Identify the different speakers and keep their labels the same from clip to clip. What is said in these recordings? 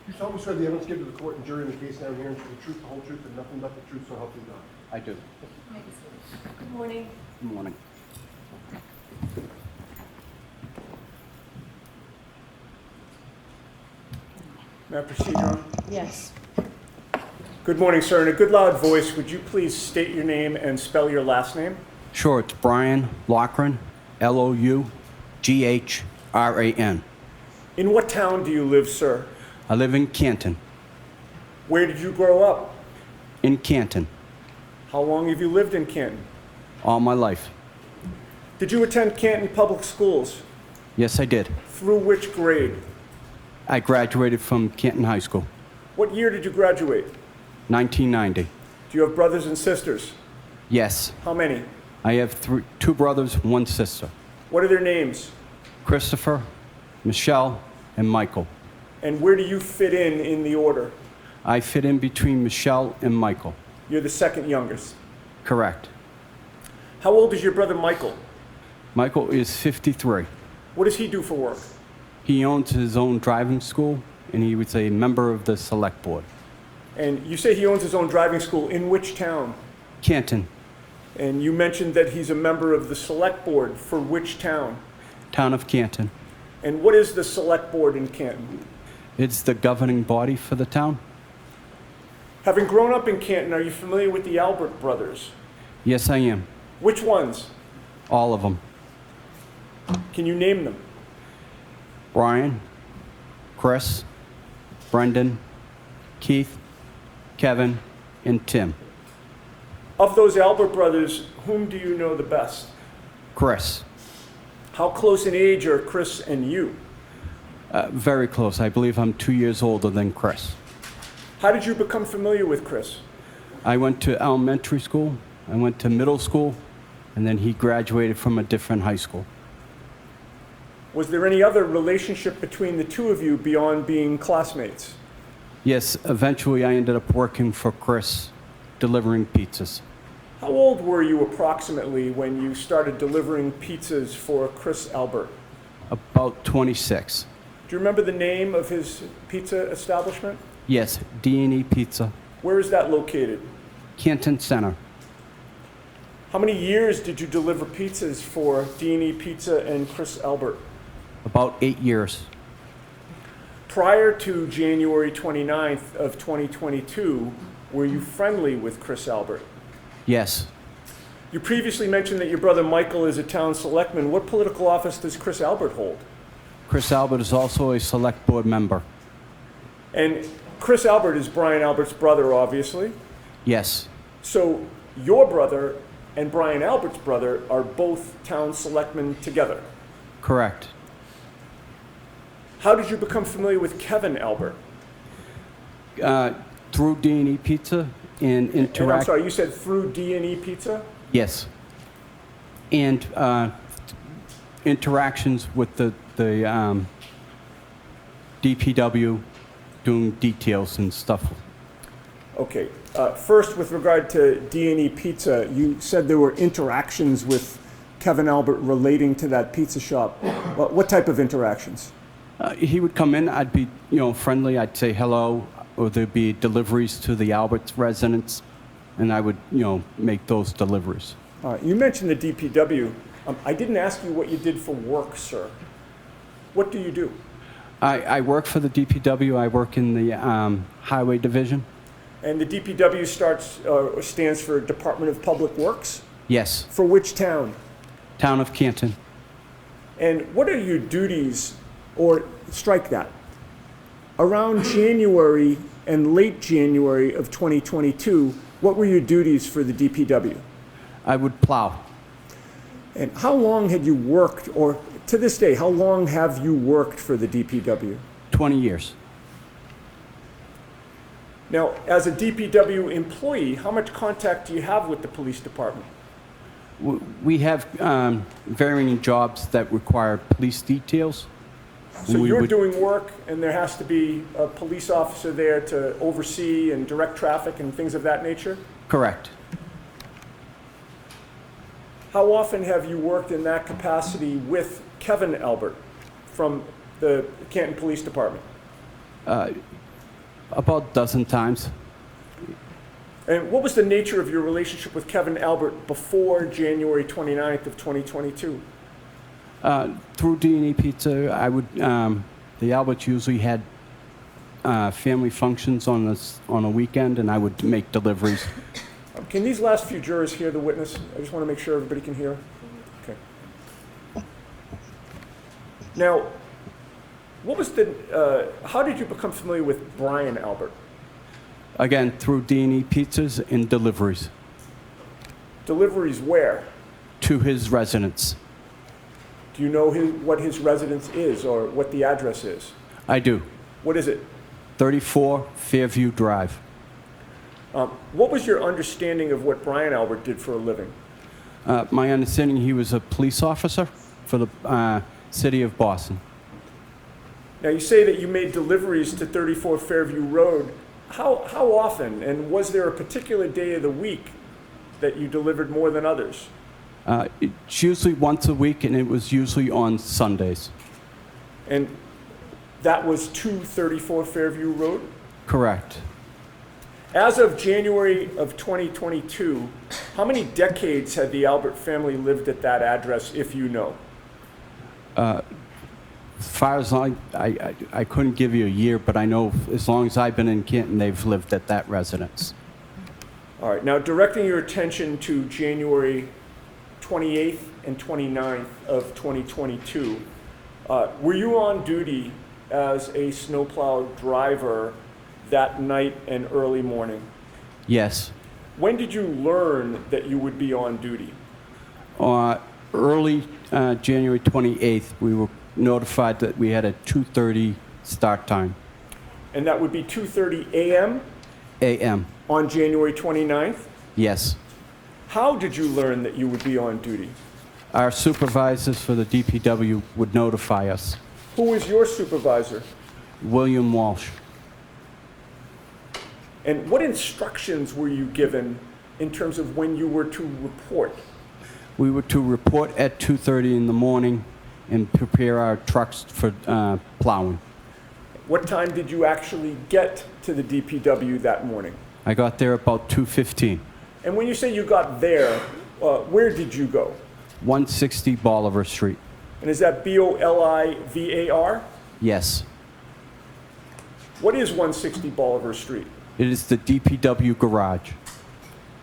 Speaker 1: You solemnly swear the evidence given to the court and jury in the case now hearing is the truth, the whole truth, and nothing but the truth, so help you God.
Speaker 2: I do.
Speaker 3: Good morning.
Speaker 2: Good morning.
Speaker 4: May I proceed, Your Honor?
Speaker 3: Yes.
Speaker 4: Good morning, sir. In a good loud voice, would you please state your name and spell your last name?
Speaker 2: Sure, it's Brian Loughran, Loughran.
Speaker 4: In what town do you live, sir?
Speaker 2: I live in Canton.
Speaker 4: Where did you grow up?
Speaker 2: In Canton,
Speaker 4: How long have you lived in Canton?
Speaker 2: all my life.
Speaker 4: Did you attend Canton Public Schools?
Speaker 2: Yes, I did.
Speaker 4: Through which grade?
Speaker 2: I graduated from Canton High School,
Speaker 4: What year did you graduate?
Speaker 2: 1990.
Speaker 4: Do you have brothers and sisters?
Speaker 2: Yes,
Speaker 4: How many?
Speaker 2: I have two brothers, one sister.
Speaker 4: What are their names?
Speaker 2: Christopher, Michelle, and Michael.
Speaker 4: And where do you fit in the order?
Speaker 2: I fit in between Michelle and Michael.
Speaker 4: You're the second youngest.
Speaker 2: Correct.
Speaker 4: How old is your brother Michael?
Speaker 2: Michael is 53.
Speaker 4: What does he do for work?
Speaker 2: He owns his own driving school, and he was a member of the select board.
Speaker 4: And you say he owns his own driving school. In which town?
Speaker 2: Canton,
Speaker 4: And you mentioned that he's a member of the select board for which town?
Speaker 2: town of Canton.
Speaker 4: And what is the select board in Canton?
Speaker 2: It's the governing body for the town.
Speaker 4: Having grown up in Canton, are you familiar with the Albert brothers?
Speaker 2: Yes, I am.
Speaker 4: Which ones?
Speaker 2: All of them.
Speaker 4: Can you name them?
Speaker 2: Brian, Chris, Brendan, Keith, Kevin, and Tim.
Speaker 4: Of those Albert brothers, whom do you know the best?
Speaker 2: Chris,
Speaker 4: How close in age are Chris and you?
Speaker 2: very close. I believe I'm 2 years older than Chris.
Speaker 4: How did you become familiar with Chris?
Speaker 2: I went to elementary school, I went to middle school, and then he graduated from a different high school.
Speaker 4: Was there any other relationship between the two of you beyond being classmates?
Speaker 2: Yes, eventually I ended up working for Chris, delivering pizzas.
Speaker 4: How old were you approximately when you started delivering pizzas for Chris Albert?
Speaker 2: About 26.
Speaker 4: Do you remember the name of his pizza establishment?
Speaker 2: Yes, D&E Pizza,
Speaker 4: Where is that located?
Speaker 2: Canton Center.
Speaker 4: How many years did you deliver pizzas for D&E Pizza and Chris Albert?
Speaker 2: About 8 years.
Speaker 4: Prior to January 29th of 2022, were you friendly with Chris Albert?
Speaker 2: Yes,
Speaker 4: You previously mentioned that your brother Michael is a town selectman. What political office does Chris Albert hold?
Speaker 2: Chris Albert is also a select board member.
Speaker 4: And Chris Albert is Brian Albert's brother, obviously.
Speaker 2: Yes,
Speaker 4: So your brother and Brian Albert's brother are both town selectmen together.
Speaker 2: correct.
Speaker 4: How did you become familiar with Kevin Albert?
Speaker 2: Through D&E Pizza and
Speaker 4: And I'm
Speaker 2: interact.
Speaker 4: sorry, you said through D&E Pizza?
Speaker 2: Yes. And interactions with the DPW, doing details and stuff.
Speaker 4: Okay. First, with regard to D&E Pizza, you said there were interactions with Kevin Albert relating to that pizza shop. What type of interactions?
Speaker 2: He would come in, I'd be, friendly, I'd say hello, or there'd be deliveries to the Alberts residents, and I would, make those deliveries.
Speaker 4: You mentioned the DPW. I didn't ask you what you did for work, sir. What do you do?
Speaker 2: I work for the DPW, I work in the Highway Division.
Speaker 4: And the DPW stands for Department of Public Works?
Speaker 2: Yes,
Speaker 4: For which town?
Speaker 2: town of Canton.
Speaker 4: And what are your duties, or strike that, around January and late January of 2022, what were your duties for the DPW?
Speaker 2: I would plow.
Speaker 4: And how long had you worked, or to this day, how long have you worked for the DPW?
Speaker 2: 20 years.
Speaker 4: Now, as a DPW employee, how much contact do you have with the police department?
Speaker 2: We have varying jobs that require police details.
Speaker 4: So
Speaker 2: We
Speaker 4: you're
Speaker 2: would-
Speaker 4: doing work, and there has to be a police officer there to oversee and direct traffic and things of that nature?
Speaker 2: Correct.
Speaker 4: How often have you worked in that capacity with Kevin Albert from the Canton Police Department?
Speaker 2: About a dozen times.
Speaker 4: And what was the nature of your relationship with Kevin Albert before January 29th of 2022?
Speaker 2: Through D&E Pizza, I would, the Alberts usually had family functions on a weekend, and I would make deliveries.
Speaker 4: Can these last few jurors hear the witness? I just want to make sure everybody can hear. Okay. Now, what was how did you become familiar with Brian Albert?
Speaker 2: Again, through D&E Pizzas and deliveries
Speaker 4: Deliveries where?
Speaker 2: to his residence.
Speaker 4: Do you know what his residence is or what the address is?
Speaker 2: I do.
Speaker 4: What is it?
Speaker 2: 34 Fairview Drive.
Speaker 4: What was your understanding of what Brian Albert did for a living?
Speaker 2: My understanding, he was a police officer for the city of Boston.
Speaker 4: Now, you say that you made deliveries to 34 Fairview Road. How often, and was there a particular day of the week that you delivered more than others?
Speaker 2: It's usually once a week, and it was usually on Sundays.
Speaker 4: And that was to 34 Fairview Road?
Speaker 2: Correct.
Speaker 4: As of January of 2022, how many decades had the Albert family lived at that address, if you know?
Speaker 2: As far as I couldn't give you a year, but I know as long as I've been in Canton, they've lived at that residence.
Speaker 4: All right, now directing your attention to January 28th and 29th of 2022, were you on duty as a snowplow driver that night and early morning?
Speaker 2: Yes.
Speaker 4: When did you learn that you would be on duty?
Speaker 2: Early January 28th, we were notified that we had a 2:30 start time.
Speaker 4: And that would be 2:30 a.m.
Speaker 2: A.M.
Speaker 4: on January 29th?
Speaker 2: Yes.
Speaker 4: How did you learn that you would be on duty?
Speaker 2: Our supervisors for the DPW would notify us.
Speaker 4: Who was your supervisor?
Speaker 2: William Walsh.
Speaker 4: And what instructions were you given in terms of when you were to report?
Speaker 2: We were to report at 2:30 in the morning and prepare our trucks for plowing.
Speaker 4: What time did you actually get to the DPW that morning?
Speaker 2: I got there about 2:15.
Speaker 4: And when you say you got there, where did you go?
Speaker 2: 160 Bolivar Street.
Speaker 4: And is that Bolivar?
Speaker 2: Yes.
Speaker 4: What is 160 Bolivar Street?
Speaker 2: It is the DPW garage.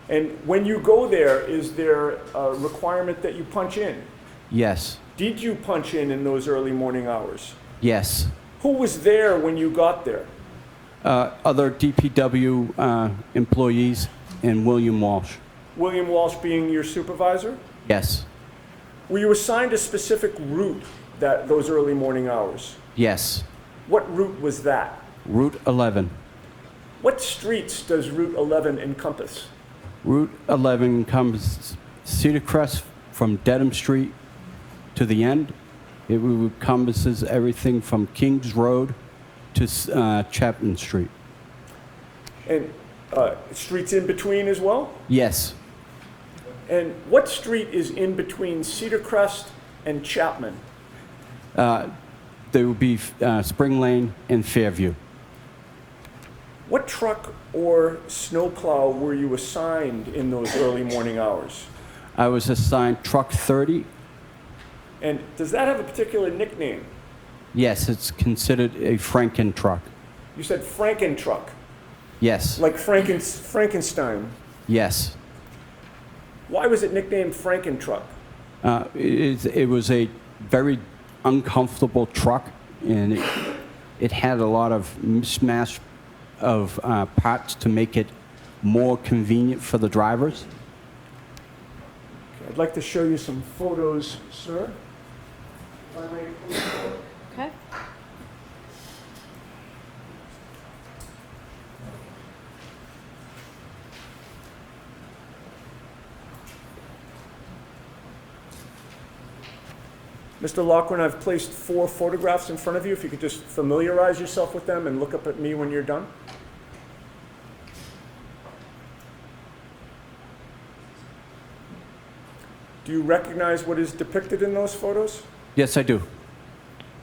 Speaker 4: And when you go there, is there a requirement that you punch in?
Speaker 2: Yes.
Speaker 4: Did you punch in those early morning hours?
Speaker 2: Yes.
Speaker 4: Who was there when you got there?
Speaker 2: Other DPW employees and William Walsh.
Speaker 4: William Walsh being your supervisor?
Speaker 2: Yes.
Speaker 4: Were you assigned a specific route those early morning hours?
Speaker 2: Yes.
Speaker 4: What route was that?
Speaker 2: Route 11.
Speaker 4: What streets does Route 11 encompass?
Speaker 2: Route 11 encompasses Cedar Crest from Dedham Street to the end. It encompasses everything from Kings Road to Chapman Street.
Speaker 4: And streets in between as well?
Speaker 2: Yes.
Speaker 4: And what street is in between Cedar Crest and Chapman?
Speaker 2: There would be Spring Lane and Fairview.
Speaker 4: What truck or snowplow were you assigned in those early morning hours?
Speaker 2: I was assigned Truck 30.
Speaker 4: And does that have a particular nickname?
Speaker 2: Yes, it's considered a Franken truck.
Speaker 4: You said Franken truck,
Speaker 2: Yes.
Speaker 4: like Frankenstein.
Speaker 2: Yes.
Speaker 4: Why was it nicknamed Franken truck?
Speaker 2: It was a very uncomfortable truck, and it had a lot of mishmash of parts to make it more convenient for the drivers.
Speaker 4: I'd like to show you some photos, sir. If I may, please.
Speaker 3: Okay.
Speaker 4: Mr. Loughran, I've placed 4 photographs in front of you. If you could just familiarize yourself with them and look up at me when you're done. Do you recognize what is depicted in those photos?
Speaker 2: Yes, I do.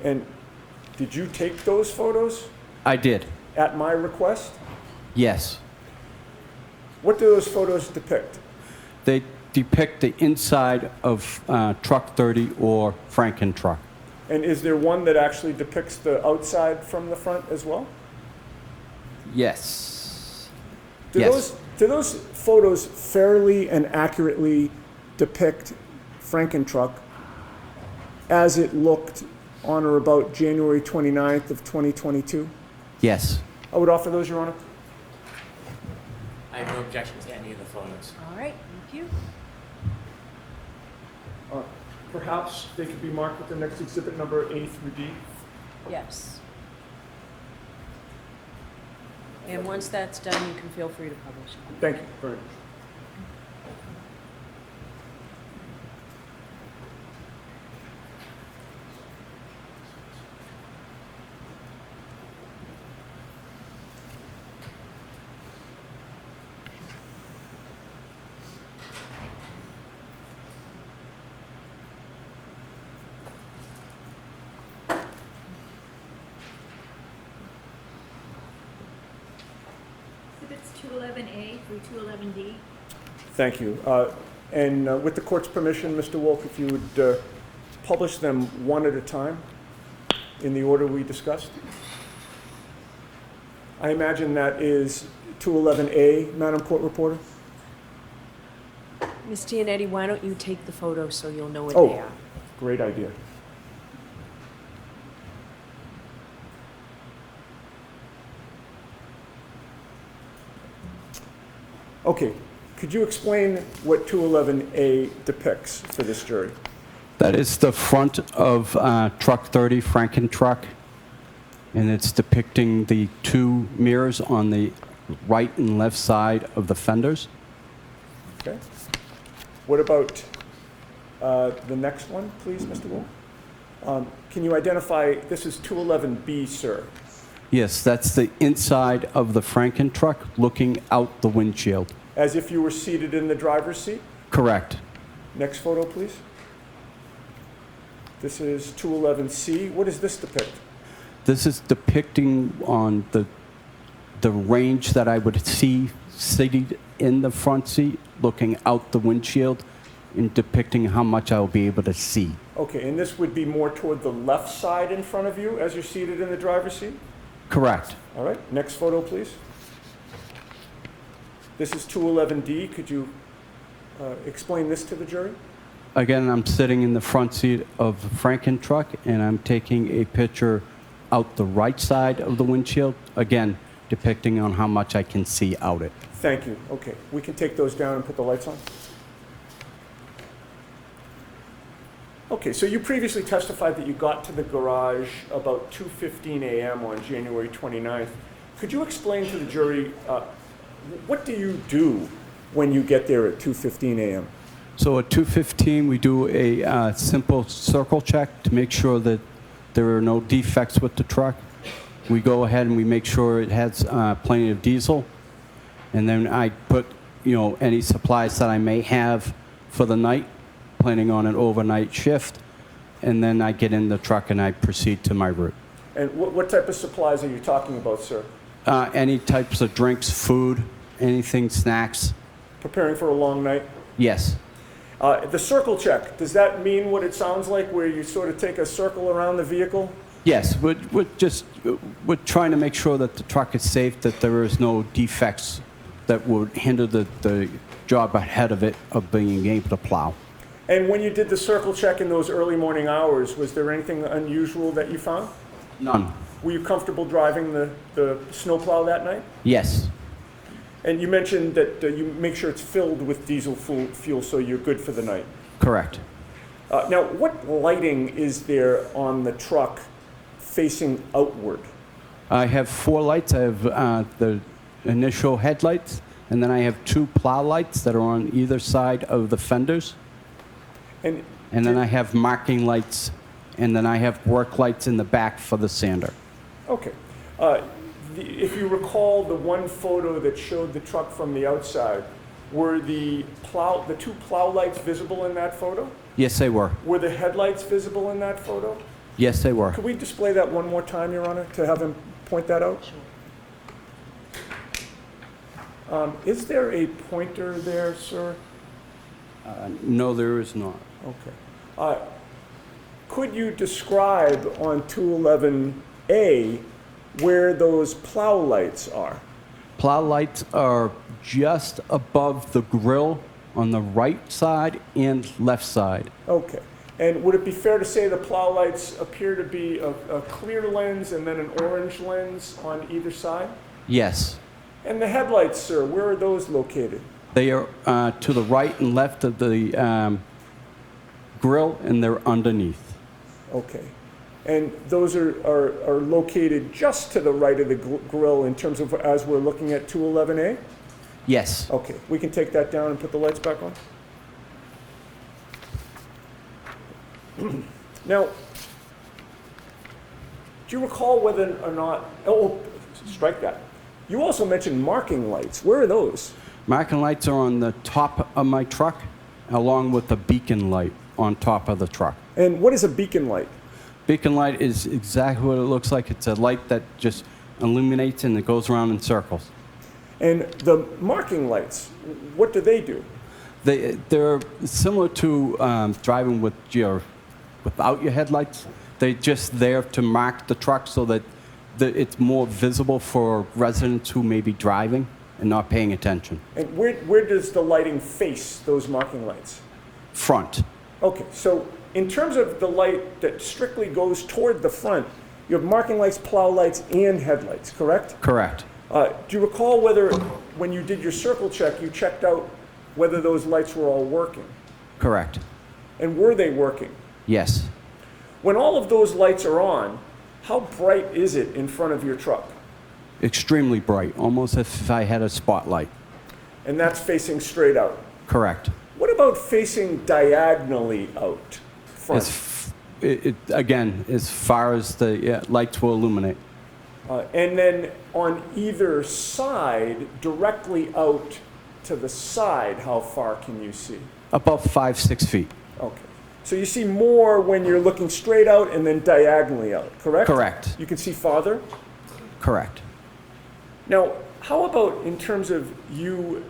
Speaker 4: And did you take those photos?
Speaker 2: I did.
Speaker 4: at my request?
Speaker 2: Yes.
Speaker 4: What do those photos depict?
Speaker 2: They depict the inside of truck 30 or Franken truck.
Speaker 4: And is there one that actually depicts the outside from the front as well?
Speaker 2: Yes.
Speaker 4: Do those photos fairly and accurately depict Franken truck as it looked on or about January 29th of 2022?
Speaker 2: Yes.
Speaker 4: I would offer those, Your Honor.
Speaker 5: I have no objection to any of the photos.
Speaker 3: All right, thank you.
Speaker 4: Perhaps they could be marked with the next exhibit number A through D.
Speaker 3: Yes. And once that's done, you can feel free to publish.
Speaker 4: Thank you very much.
Speaker 6: Exhibits 211A through 211D.
Speaker 4: Thank you. And with the court's permission, Mr. Wolk, if you would publish them one at a time in the order we discussed. I imagine that is 211A, Madam Court Reporter?
Speaker 3: Ms. Gianetti, why don't you take the photos so you'll know what
Speaker 4: Oh.
Speaker 3: they are?
Speaker 4: Great idea. Okay, could you explain what 211A depicts for this jury?
Speaker 2: That is the front of truck 30, Franken truck, and it's depicting the two mirrors on the right and left side of the fenders.
Speaker 4: Okay. What about the next one, please, Mr. Wolf? Can you identify, this is 211B, sir.
Speaker 2: Yes, that's the inside of the Franken truck looking out the windshield.
Speaker 4: As if you were seated in the driver's seat?
Speaker 2: Correct.
Speaker 4: Next photo, please. This is 211C. What does this depict?
Speaker 2: This is depicting on the range that I would see seated in the front seat, looking out the windshield, and depicting how much I will be able to see.
Speaker 4: Okay, and this would be more toward the left side in front of you as you're seated in the driver's seat?
Speaker 2: Correct.
Speaker 4: All right, next photo, please. This is 211D. Could you explain this to the jury?
Speaker 2: Again, I'm sitting in the front seat of the Franken truck, and I'm taking a picture out the right side of the windshield, again, depicting on how much I can see out it.
Speaker 4: Thank you. Okay, we can take those down and put the lights on. Okay, so you previously testified that you got to the garage about 2:15 a.m. on January 29th. Could you explain to the jury, what do you do when you get there at 2:15 a.m.?
Speaker 2: So at 2:15, we do a simple circle check to make sure that there are no defects with the truck. We go ahead and we make sure it has plenty of diesel. And then I put, any supplies that I may have for the night, planning on an overnight shift. And then I get in the truck and I proceed to my route.
Speaker 4: And what type of supplies are you talking about, sir?
Speaker 2: Any types of drinks, food, anything, snacks.
Speaker 4: Preparing for a long night?
Speaker 2: Yes.
Speaker 4: The circle check, does that mean what it sounds like, where you sort of take a circle around the vehicle?
Speaker 2: Yes, we're trying to make sure that the truck is safe, that there is no defects that would hinder the job ahead of it of being able to plow.
Speaker 4: And when you did the circle check in those early morning hours, was there anything unusual that you found?
Speaker 2: None.
Speaker 4: Were you comfortable driving the snowplow that night?
Speaker 2: Yes.
Speaker 4: And you mentioned that you make sure it's filled with diesel fuel so you're good for the night.
Speaker 2: Correct.
Speaker 4: Now, what lighting is there on the truck facing outward?
Speaker 2: I have 4 lights. I have the initial headlights, and then I have 2 plow lights that are on either side of the fenders.
Speaker 4: And
Speaker 2: then I have marking lights, and then I have work lights in the back for the sander.
Speaker 4: Okay. If you recall the one photo that showed the truck from the outside, were the 2 plow lights visible in that photo?
Speaker 2: Yes, they were.
Speaker 4: Were the headlights visible in that photo?
Speaker 2: Yes, they were.
Speaker 4: Could we display that one more time, Your Honor, to have him point that out?
Speaker 3: Sure.
Speaker 4: Is there a pointer there, sir?
Speaker 2: No, there is not.
Speaker 4: Okay. Could you describe on 211A where those plow lights are?
Speaker 2: Plow lights are just above the grill on the right side and left side.
Speaker 4: Okay. And would it be fair to say the plow lights appear to be a clear lens and then an orange lens on either side?
Speaker 2: Yes.
Speaker 4: And the headlights, sir, where are those located?
Speaker 2: They are to the right and left of the grill, and they're underneath.
Speaker 4: Okay. And those are located just to the right of the grill in terms of as we're looking at 211A?
Speaker 2: Yes.
Speaker 4: Okay. We can take that down and put the lights back on? Now, do you recall whether or not, oh, strike that. You also mentioned marking lights. Where are those?
Speaker 2: Marking lights are on the top of my truck, along with the beacon light on top of the truck.
Speaker 4: And what is a beacon light?
Speaker 2: Beacon light is exactly what it looks like. It's a light that just illuminates and it goes around in circles.
Speaker 4: And the marking lights, what do they do?
Speaker 2: They're similar to driving without your headlights. They're just there to mark the truck so that it's more visible for residents who may be driving and not paying attention.
Speaker 4: And where does the lighting face those marking lights?
Speaker 2: Front.
Speaker 4: Okay, so in terms of the light that strictly goes toward the front, you have marking lights, plow lights, and headlights, correct?
Speaker 2: Correct.
Speaker 4: Do you recall whether, when you did your circle check, you checked out whether those lights were all working?
Speaker 2: Correct.
Speaker 4: And were they working?
Speaker 2: Yes.
Speaker 4: When all of those lights are on, how bright is it in front of your truck?
Speaker 2: Extremely bright, almost as if I had a spotlight.
Speaker 4: And that's facing straight out.
Speaker 2: Correct.
Speaker 4: What about facing diagonally out front?
Speaker 2: Again, as far as the lights will illuminate.
Speaker 4: And then on either side, directly out to the side, how far can you see?
Speaker 2: About 5-6 feet.
Speaker 4: Okay. So you see more when you're looking straight out and then diagonally out, correct?
Speaker 2: Correct.
Speaker 4: You can see farther?
Speaker 2: Correct.
Speaker 4: Now, how about in terms of you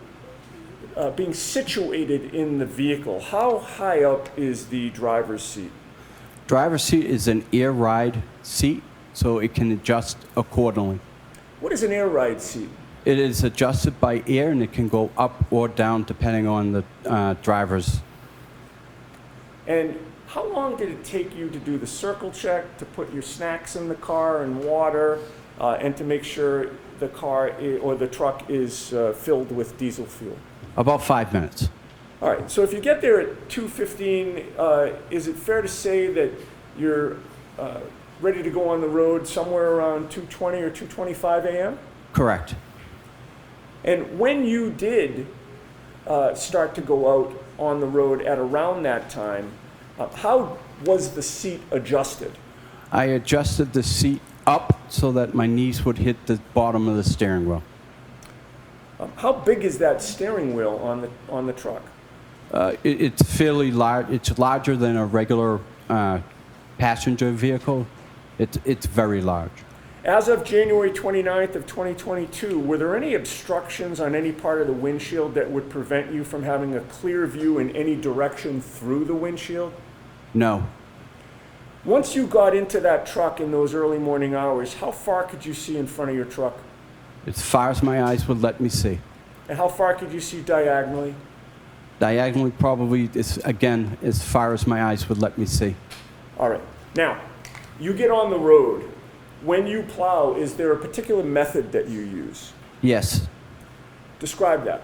Speaker 4: being situated in the vehicle? How high up is the driver's seat?
Speaker 2: Driver's seat is an air ride seat, so it can adjust accordingly.
Speaker 4: What is an air ride seat?
Speaker 2: It is adjusted by air, and it can go up or down depending on the driver's.
Speaker 4: And how long did it take you to do the circle check, to put your snacks in the car and water, and to make sure the car or the truck is filled with diesel fuel?
Speaker 2: About 5 minutes.
Speaker 4: All right, so if you get there at 2:15, is it fair to say that you're ready to go on the road somewhere around 2:20 or 2:25 a.m.?
Speaker 2: Correct.
Speaker 4: And when you did start to go out on the road at around that time, how was the seat adjusted?
Speaker 2: I adjusted the seat up so that my knees would hit the bottom of the steering wheel.
Speaker 4: How big is that steering wheel on the truck?
Speaker 2: It's fairly large. It's larger than a regular passenger vehicle. It's very large.
Speaker 4: As of January 29th of 2022, were there any obstructions on any part of the windshield that would prevent you from having a clear view in any direction through the windshield?
Speaker 2: No.
Speaker 4: Once you got into that truck in those early morning hours, how far could you see in front of your truck?
Speaker 2: As far as my eyes would let me see.
Speaker 4: And how far could you see diagonally?
Speaker 2: Diagonally, probably, again, as far as my eyes would let me see.
Speaker 4: All right. Now, you get on the road. When you plow, is there a particular method that you use?
Speaker 2: Yes.
Speaker 4: Describe that.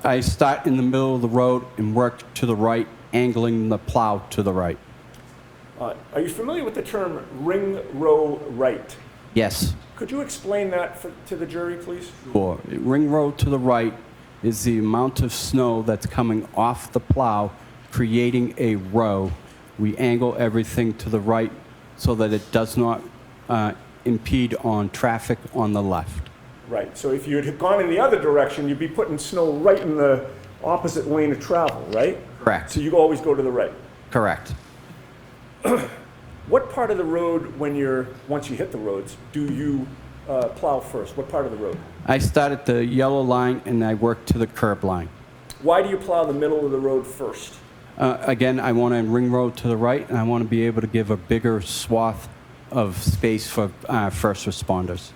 Speaker 2: I start in the middle of the road and work to the right, angling the plow to the right.
Speaker 4: Are you familiar with the term ring row right?
Speaker 2: Yes.
Speaker 4: Could you explain that to the jury, please?
Speaker 2: Sure. Ring row to the right is the amount of snow that's coming off the plow, creating a row. We angle everything to the right so that it does not impede on traffic on the left.
Speaker 4: Right. So if you had gone in the other direction, you'd be putting snow right in the opposite lane of travel, right?
Speaker 2: Correct.
Speaker 4: So you always go to the right.
Speaker 2: Correct.
Speaker 4: What part of the road, once you hit the roads, do you Plow first? What part of the road?
Speaker 2: I start at the yellow line and I work to the curb line.
Speaker 4: Why do you plow the middle of the road first?
Speaker 2: Again, I want a ring road to the right, and I want to be able to give a bigger swath of space for first responders.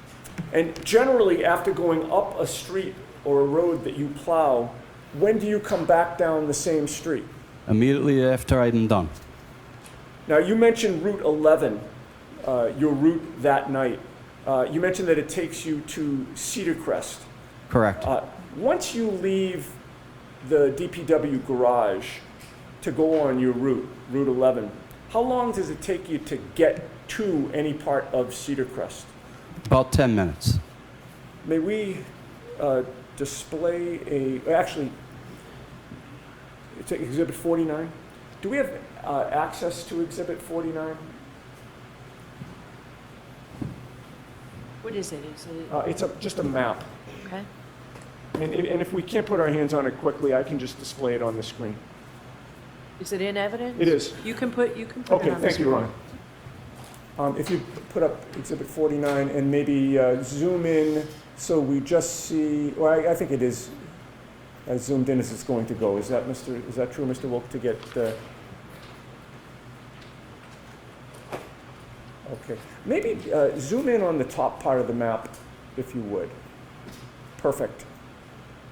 Speaker 4: And generally, after going up a street or a road that you plow, when do you come back down the same street?
Speaker 2: Immediately after I'm done.
Speaker 4: Now, you mentioned Route 11, your route that night. You mentioned that it takes you to Cedar Crest.
Speaker 2: Correct.
Speaker 4: Once you leave the DPW garage to go on your route, Route 11, how long does it take you to get to any part of Cedar Crest?
Speaker 2: About 10 minutes.
Speaker 4: May we display actually, it's Exhibit 49. Do we have access to Exhibit 49?
Speaker 3: What is it? Is it,
Speaker 4: It's just a map.
Speaker 3: okay?
Speaker 4: And if we can't put our hands on it quickly, I can just display it on the screen.
Speaker 3: Is it in evidence?
Speaker 4: It is.
Speaker 3: You can put it
Speaker 4: Okay,
Speaker 3: on the
Speaker 4: thank you,
Speaker 3: screen.
Speaker 4: Ron. If you put up Exhibit 49 and maybe zoom in so we just see, well, I think it is as zoomed in as it's going to go. Is that true, Mr. Wilk, to get okay. Maybe zoom in on the top part of the map, if you would. Perfect.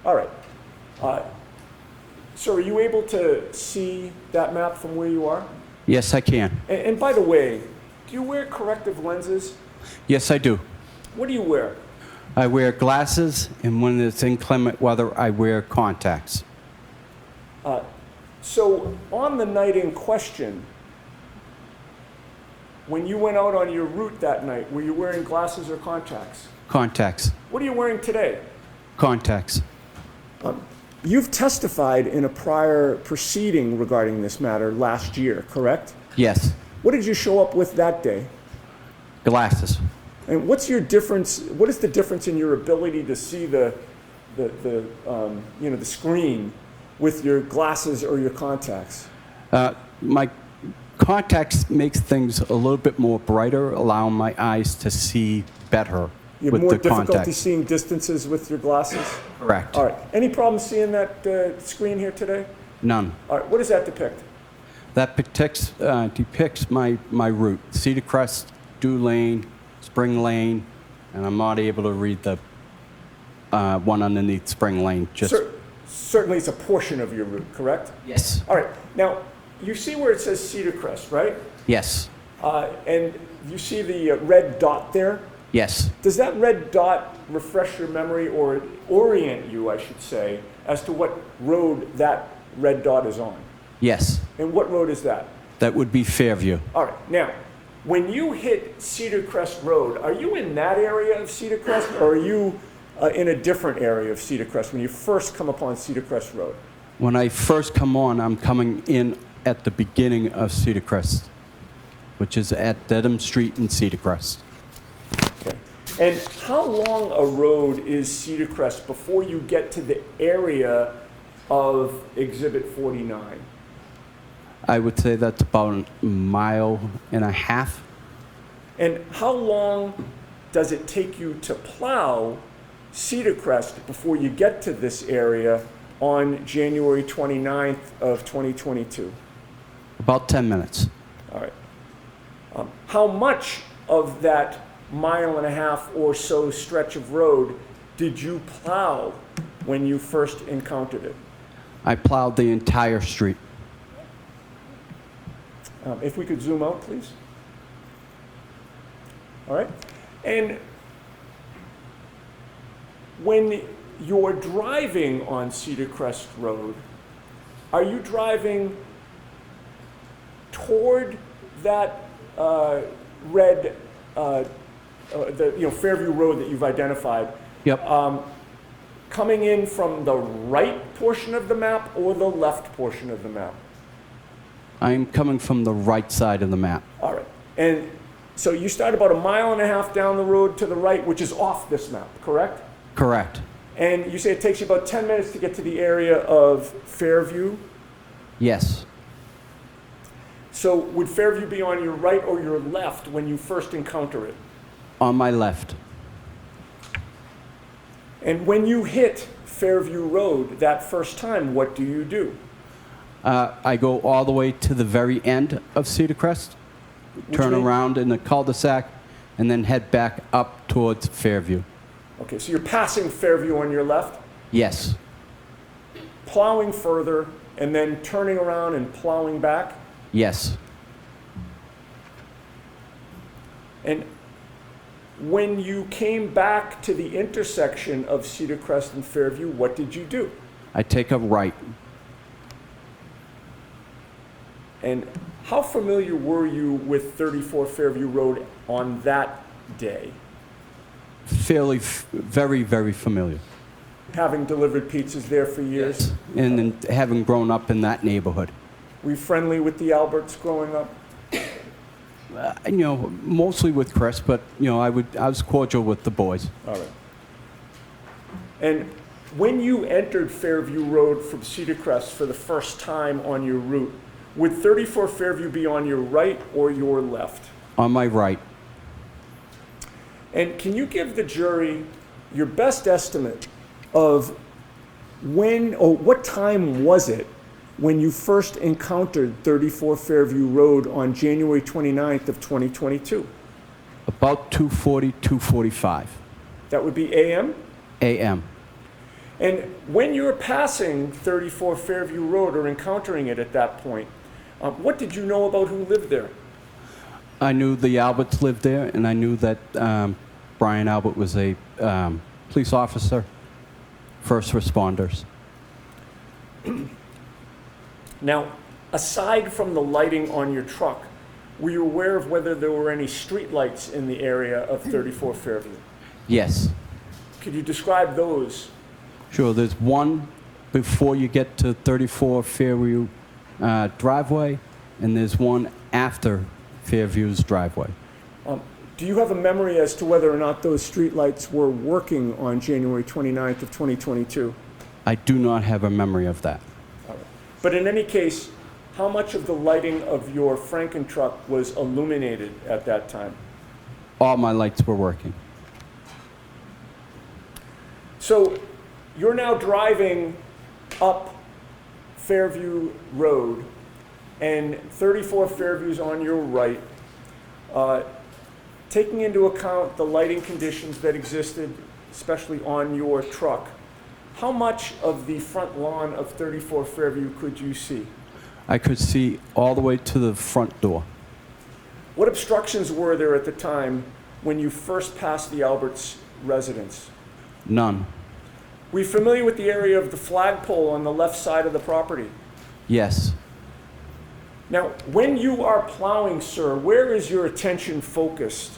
Speaker 4: All right. So are you able to see that map from where you are?
Speaker 2: Yes, I can.
Speaker 4: And by the way, do you wear corrective lenses?
Speaker 2: Yes, I do.
Speaker 4: What do you wear?
Speaker 2: I wear glasses, and when it's inclement weather, I wear contacts.
Speaker 4: So on the night in question, when you went out on your route that night, were you wearing glasses or contacts?
Speaker 2: Contacts.
Speaker 4: What are you wearing today?
Speaker 2: Contacts.
Speaker 4: You've testified in a prior proceeding regarding this matter last year, correct?
Speaker 2: Yes.
Speaker 4: What did you show up with that day?
Speaker 2: Glasses.
Speaker 4: And what's your difference? What is the difference in your ability to see the screen with your glasses or your contacts?
Speaker 2: My contacts makes things a little bit more brighter, allowing my eyes to see better
Speaker 4: You have
Speaker 2: with
Speaker 4: more
Speaker 2: the
Speaker 4: difficulty
Speaker 2: contacts.
Speaker 4: seeing distances with your glasses?
Speaker 2: Correct.
Speaker 4: All right. Any problem seeing that screen here today?
Speaker 2: None.
Speaker 4: All right. What does that depict?
Speaker 2: That depicts my route. Cedar Crest, Dew Lane, Spring Lane, and I'm not able to read the one underneath Spring Lane. Just
Speaker 4: Certainly it's a portion of your route, correct?
Speaker 2: Yes.
Speaker 4: All right. Now, you see where it says Cedar Crest, right?
Speaker 2: Yes.
Speaker 4: And you see the red dot there?
Speaker 2: Yes.
Speaker 4: Does that red dot refresh your memory or orient you, I should say, as to what road that red dot is on?
Speaker 2: Yes.
Speaker 4: And what road is that?
Speaker 2: That would be Fairview.
Speaker 4: All right. Now, when you hit Cedar Crest Road, are you in that area of Cedar Crest, or are you in a different area of Cedar Crest when you first come upon Cedar Crest Road?
Speaker 2: When I first come on, I'm coming in at the beginning of Cedar Crest, which is at Dedham Street in Cedar Crest.
Speaker 4: Okay. And how long a road is Cedar Crest before you get to the area of Exhibit 49?
Speaker 2: I would say that's about a mile and a half.
Speaker 4: And how long does it take you to plow Cedar Crest before you get to this area on January 29th of 2022?
Speaker 2: About 10 minutes.
Speaker 4: All right. How much of that mile and a half or so stretch of road did you plow when you first encountered it?
Speaker 2: I plowed the entire street.
Speaker 4: If we could zoom out, please. All right. And when you're driving on Cedar Crest Road, are you driving toward that red, Fairview Road that you've identified?
Speaker 2: Yep.
Speaker 4: Coming in from the right portion of the map or the left portion of the map?
Speaker 2: I'm coming from the right side of the map.
Speaker 4: All right. And so you start about a mile and a half down the road to the right, which is off this map, correct?
Speaker 2: Correct.
Speaker 4: And you say it takes you about 10 minutes to get to the area of Fairview.
Speaker 2: Yes.
Speaker 4: So would Fairview be on your right or your left when you first encounter it?
Speaker 2: On my left.
Speaker 4: And when you hit Fairview Road that first time, what do you do?
Speaker 2: I go all the way to the very end of Cedar Crest, turn
Speaker 4: mean-
Speaker 2: around in the cul-de-sac, and then head back up towards Fairview.
Speaker 4: Okay, so you're passing Fairview on your left,
Speaker 2: Yes,
Speaker 4: plowing further, and then turning around and plowing back?
Speaker 2: yes.
Speaker 4: And when you came back to the intersection of Cedar Crest and Fairview, what did you do?
Speaker 2: I take a right.
Speaker 4: And how familiar were you with 34 Fairview Road on that day,
Speaker 2: Very, very familiar.
Speaker 4: having delivered pizzas there for years?
Speaker 2: And then having grown up in that neighborhood.
Speaker 4: Were you friendly with the Alberts growing up?
Speaker 2: Mostly with Chris, but, I was cordial with the boys.
Speaker 4: All right. And when you entered Fairview Road from Cedar Crest for the first time on your route, would 34 Fairview be on your right or your left?
Speaker 2: On my right,
Speaker 4: And can you give the jury your best estimate of when, or what time was it when you first encountered 34 Fairview Road on January 29th of 2022?
Speaker 2: about 2:40, 2:45
Speaker 4: That would be AM?
Speaker 2: a.m.
Speaker 4: And when you were passing 34 Fairview Road or encountering it at that point, what did you know about who lived there?
Speaker 2: I knew the Alberts lived there, and I knew that Brian Albert was a police officer, first responders.
Speaker 4: Now, aside from the lighting on your truck, were you aware of whether there were any street lights in the area of 34 Fairview?
Speaker 2: Yes,
Speaker 4: Could you describe those?
Speaker 2: sure. There's one before you get to 34 Fairview driveway, and there's one after Fairview's driveway.
Speaker 4: Do you have a memory as to whether or not those street lights were working on January 29th of 2022?
Speaker 2: I do not have a memory of that.
Speaker 4: But in any case, how much of the lighting of your Franken truck was illuminated at that time?
Speaker 2: All my lights were working.
Speaker 4: So you're now driving up Fairview Road, and 34 Fairview's on your right. Taking into account the lighting conditions that existed, especially on your truck, how much of the front lawn of 34 Fairview could you see?
Speaker 2: I could see all the way to the front door.
Speaker 4: What obstructions were there at the time when you first passed the Alberts residence?
Speaker 2: None.
Speaker 4: Were you familiar with the area of the flagpole on the left side of the property?
Speaker 2: Yes.
Speaker 4: Now, when you are plowing, sir, where is your attention focused?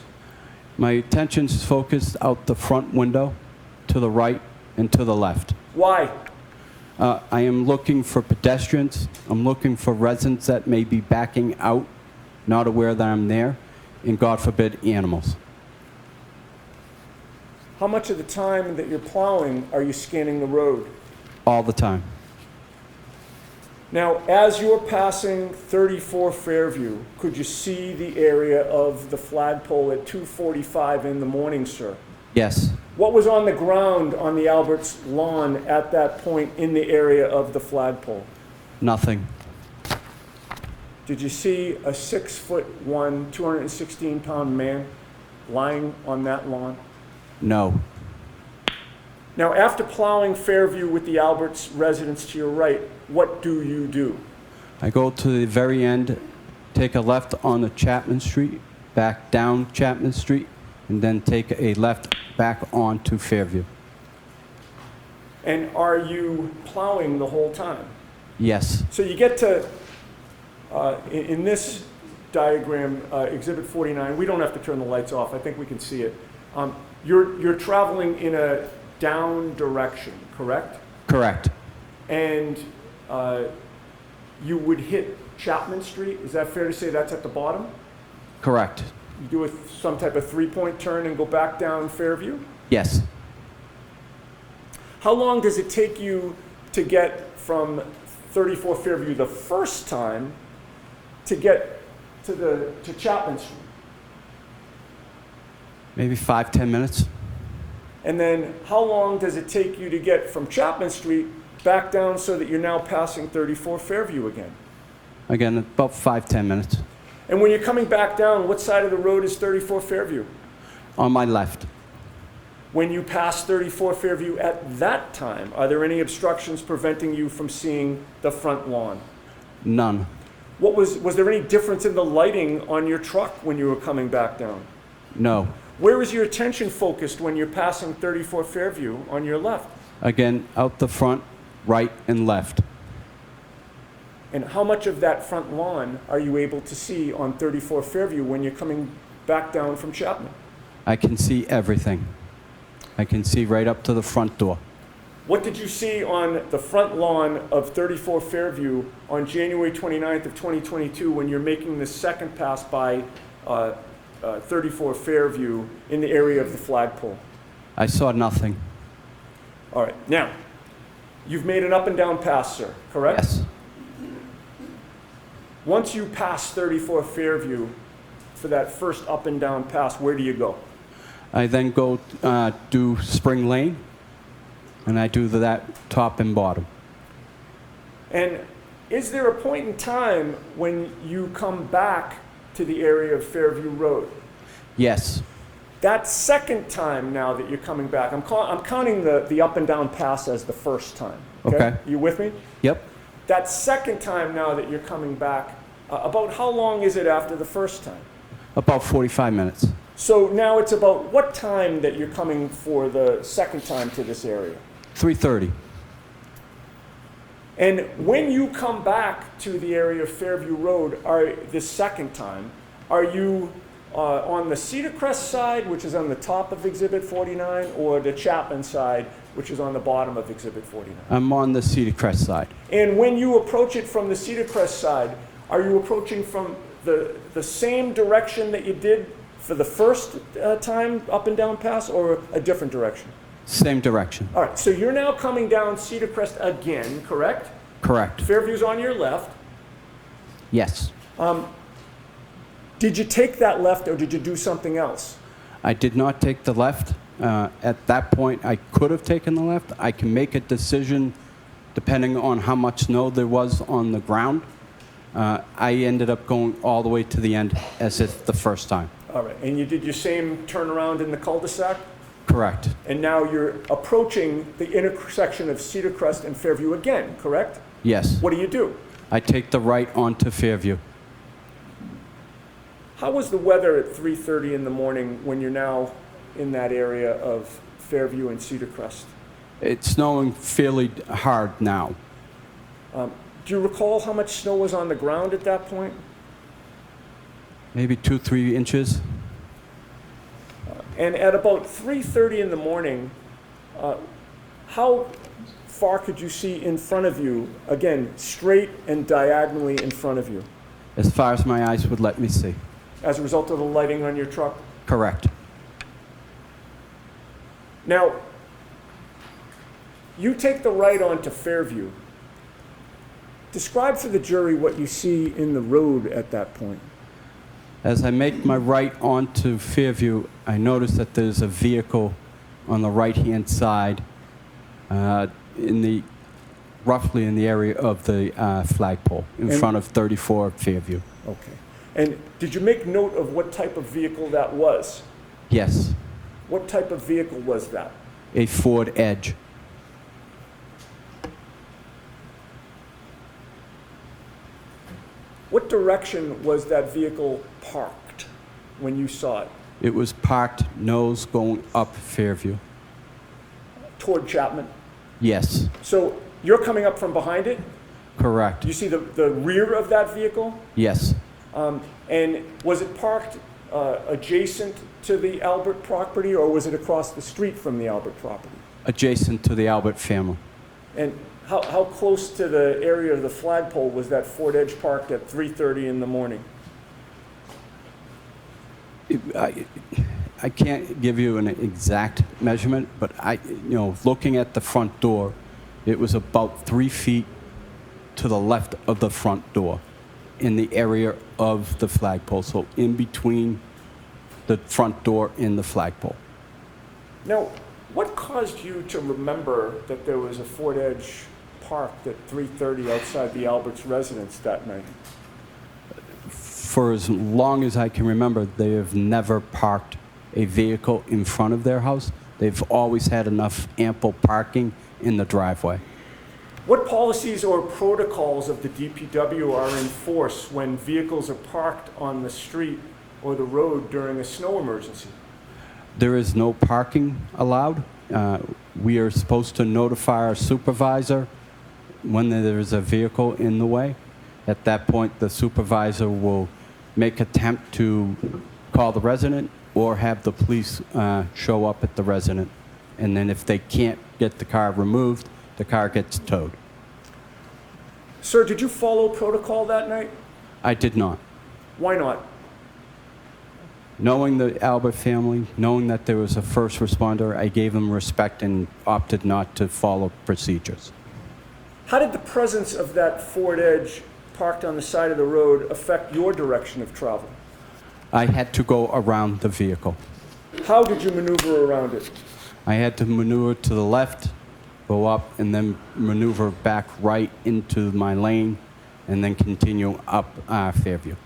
Speaker 2: My attention's focused out the front window, to the right and to the left.
Speaker 4: Why?
Speaker 2: I am looking for pedestrians. I'm looking for residents that may be backing out, not aware that I'm there, and God forbid, animals.
Speaker 4: How much of the time that you're plowing are you scanning the road?
Speaker 2: All the time.
Speaker 4: Now, as you're passing 34 Fairview, could you see the area of the flagpole at 2:45 in the morning, sir?
Speaker 2: Yes.
Speaker 4: What was on the ground on the Alberts lawn at that point in the area of the flagpole?
Speaker 2: Nothing.
Speaker 4: Did you see a 6'1", 216-pound man lying on that lawn?
Speaker 2: No.
Speaker 4: Now, after plowing Fairview with the Alberts residence to your right, what do you do?
Speaker 2: I go to the very end, take a left on the Chapman Street, back down Chapman Street, and then take a left back onto Fairview.
Speaker 4: And are you plowing the whole time?
Speaker 2: Yes.
Speaker 4: So you get to, in this diagram, Exhibit 49, we don't have to turn the lights off. I think we can see it. You're traveling in a down direction, correct?
Speaker 2: Correct.
Speaker 4: And you would hit Chapman Street. Is that fair to say that's at the bottom?
Speaker 2: Correct.
Speaker 4: You do some type of three-point turn and go back down Fairview?
Speaker 2: Yes.
Speaker 4: How long does it take you to get from 34 Fairview the first time to get to Chapman Street?
Speaker 2: Maybe 5-10 minutes.
Speaker 4: And then how long does it take you to get from Chapman Street back down so that you're now passing 34 Fairview again?
Speaker 2: Again, about 5-10 minutes.
Speaker 4: And when you're coming back down, what side of the road is 34 Fairview?
Speaker 2: On my left.
Speaker 4: When you pass 34 Fairview at that time, are there any obstructions preventing you from seeing the front lawn?
Speaker 2: None.
Speaker 4: Was there any difference in the lighting on your truck when you were coming back down?
Speaker 2: No.
Speaker 4: Where is your attention focused when you're passing 34 Fairview on your left?
Speaker 2: Again, out the front, right and left.
Speaker 4: And how much of that front lawn are you able to see on 34 Fairview when you're coming back down from Chapman?
Speaker 2: I can see everything. I can see right up to the front door.
Speaker 4: What did you see on the front lawn of 34 Fairview on January 29th of 2022 when you're making the second pass by 34 Fairview in the area of the flagpole?
Speaker 2: I saw nothing.
Speaker 4: All right, now, you've made an up and down pass, sir, correct?
Speaker 2: Yes.
Speaker 4: Once you pass 34 Fairview for that first up and down pass, where do you go?
Speaker 2: I then go do Spring Lane, and I do that top and bottom.
Speaker 4: And is there a point in time when you come back to the area of Fairview Road?
Speaker 2: Yes.
Speaker 4: That second time now that you're coming back, I'm counting the up and down pass as the first time.
Speaker 2: Okay.
Speaker 4: You with me?
Speaker 2: Yep.
Speaker 4: That second time now that you're coming back, about how long is it after the first time?
Speaker 2: About 45 minutes.
Speaker 4: So now it's about what time that you're coming for the second time to this area?
Speaker 2: 3:30.
Speaker 4: And when you come back to the area of Fairview Road, the second time, are you on the Cedar Crest side, which is on the top of Exhibit 49, or the Chapman side, which is on the bottom of Exhibit 49?
Speaker 2: I'm on the Cedar Crest side.
Speaker 4: And when you approach it from the Cedar Crest side, are you approaching from the same direction that you did for the first time up and down pass, or a different direction?
Speaker 2: Same direction.
Speaker 4: All right, so you're now coming down Cedar Crest again, correct?
Speaker 2: Correct.
Speaker 4: Fairview's on your left.
Speaker 2: Yes.
Speaker 4: Did you take that left, or did you do something else?
Speaker 2: I did not take the left. At that point, I could have taken the left. I can make a decision depending on how much snow there was on the ground. I ended up going all the way to the end as if the first time.
Speaker 4: All right, and you did your same turnaround in the cul-de-sac?
Speaker 2: Correct.
Speaker 4: And now you're approaching the intersection of Cedar Crest and Fairview again, correct?
Speaker 2: Yes.
Speaker 4: What do?
Speaker 2: I take the right onto Fairview.
Speaker 4: How was the weather at 3:30 in the morning when you're now in that area of Fairview and Cedar Crest?
Speaker 2: It's snowing fairly hard now.
Speaker 4: Do you recall how much snow was on the ground at that point?
Speaker 2: Maybe 2-3 inches.
Speaker 4: And at about 3:30 in the morning, how far could you see in front of you, again, straight and diagonally in front of you,
Speaker 2: As far as my eyes would let me see.
Speaker 4: as a result of the lighting on your truck?
Speaker 2: Correct.
Speaker 4: Now, you take the right onto Fairview. Describe for the jury what you see in the road at that point.
Speaker 2: As I make my right onto Fairview, I notice that there's a vehicle on the right-hand side, roughly in the area of the flagpole, in
Speaker 4: And-
Speaker 2: front of 34 Fairview.
Speaker 4: Okay. And did you make note of what type of vehicle that was?
Speaker 2: Yes,
Speaker 4: What type of vehicle was that?
Speaker 2: a Ford Edge.
Speaker 4: What direction was that vehicle parked when you saw it?
Speaker 2: It was parked nose going up Fairview.
Speaker 4: Toward Chapman?
Speaker 2: Yes,
Speaker 4: So you're coming up from behind it?
Speaker 2: correct.
Speaker 4: You see the rear of that vehicle?
Speaker 2: Yes,
Speaker 4: And was it parked adjacent to the Albert property, or was it across the street from the Albert property?
Speaker 2: adjacent to the Albert family.
Speaker 4: And how close to the area of the flagpole was that Ford Edge parked at 3:30 in the morning?
Speaker 2: I can't give you an exact measurement, but looking at the front door, it was about 3 feet to the left of the front door in the area of the flagpole, so in between the front door and the flagpole.
Speaker 4: Now, What caused you to remember that there was a Ford Edge parked at 3:30 outside the Alberts residence that night?
Speaker 2: For as long as I can remember, they have never parked a vehicle in front of their house. They've always had enough ample parking in the driveway.
Speaker 4: What policies or protocols of the DPW are in force when vehicles are parked on the street or the road during a snow emergency?
Speaker 2: There is no parking allowed. We are supposed to notify our supervisor when there is a vehicle in the way. At that point, the supervisor will make attempt to call the resident or have the police show up at the resident. And then if they can't get the car removed, the car gets towed.
Speaker 4: Sir, did you follow protocol that night?
Speaker 2: I did not.
Speaker 4: Why not?
Speaker 2: Knowing the Albert family, knowing that there was a first responder, I gave them respect and opted not to follow procedures.
Speaker 4: How did the presence of that Ford Edge parked on the side of the road affect your direction of travel?
Speaker 2: I had to go around the vehicle.
Speaker 4: How did you maneuver around it?
Speaker 2: I had to maneuver to the left, go up, and then maneuver back right into my lane, and then continue up Fairview.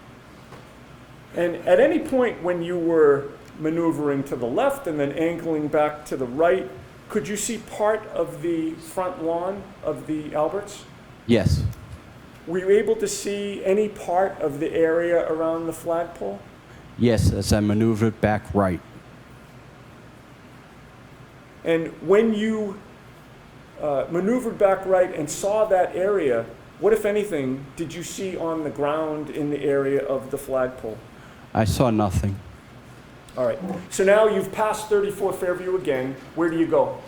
Speaker 4: And at any point when you were maneuvering to the left and then angling back to the right, could you see part of the front lawn of the Alberts?
Speaker 2: Yes,
Speaker 4: Were you able to see any part of the area around the flagpole?
Speaker 2: yes, as I maneuvered back right.
Speaker 4: And when you maneuvered back right and saw that area, what, if anything, did you see on the ground in the area of the flagpole?
Speaker 2: I saw nothing.
Speaker 4: All right. So now you've passed 34 Fairview again. Where do you go?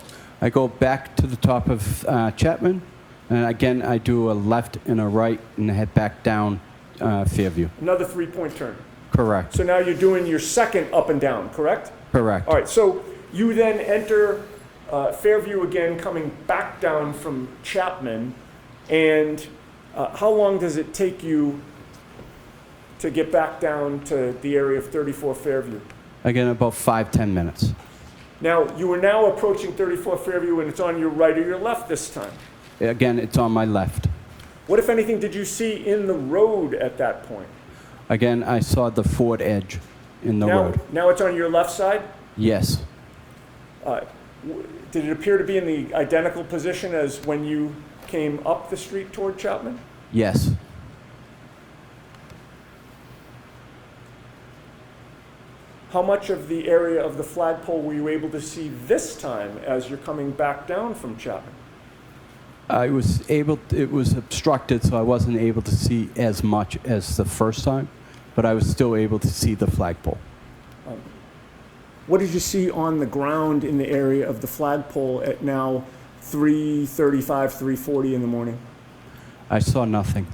Speaker 2: I go back to the top of Chapman, and again, I do a left and a right, and head back down Fairview.
Speaker 4: Another three-point turn.
Speaker 2: Correct.
Speaker 4: So now you're doing your second up and down, correct?
Speaker 2: Correct.
Speaker 4: All right. So you then enter Fairview again, coming back down from Chapman. And how long does it take you to get back down to the area of 34 Fairview?
Speaker 2: Again, about 5-10 minutes.
Speaker 4: Now, you are now approaching 34 Fairview, and it's on your right or your left this time.
Speaker 2: Again, it's on my left.
Speaker 4: What, if anything, did you see in the road at that point?
Speaker 2: Again, I saw the Ford Edge in the road.
Speaker 4: Now it's on your left side?
Speaker 2: Yes.
Speaker 4: Did it appear to be in the identical position as when you came up the street toward Chapman?
Speaker 2: Yes.
Speaker 4: How much of the area of the flagpole were you able to see this time as you're coming back down from Chapman?
Speaker 2: I was able, it was obstructed, so I wasn't able to see as much as the first time, but I was still able to see the flagpole.
Speaker 4: What did you see on the ground in the area of the flagpole at now 3:35, 3:40 in the morning?
Speaker 2: I saw nothing.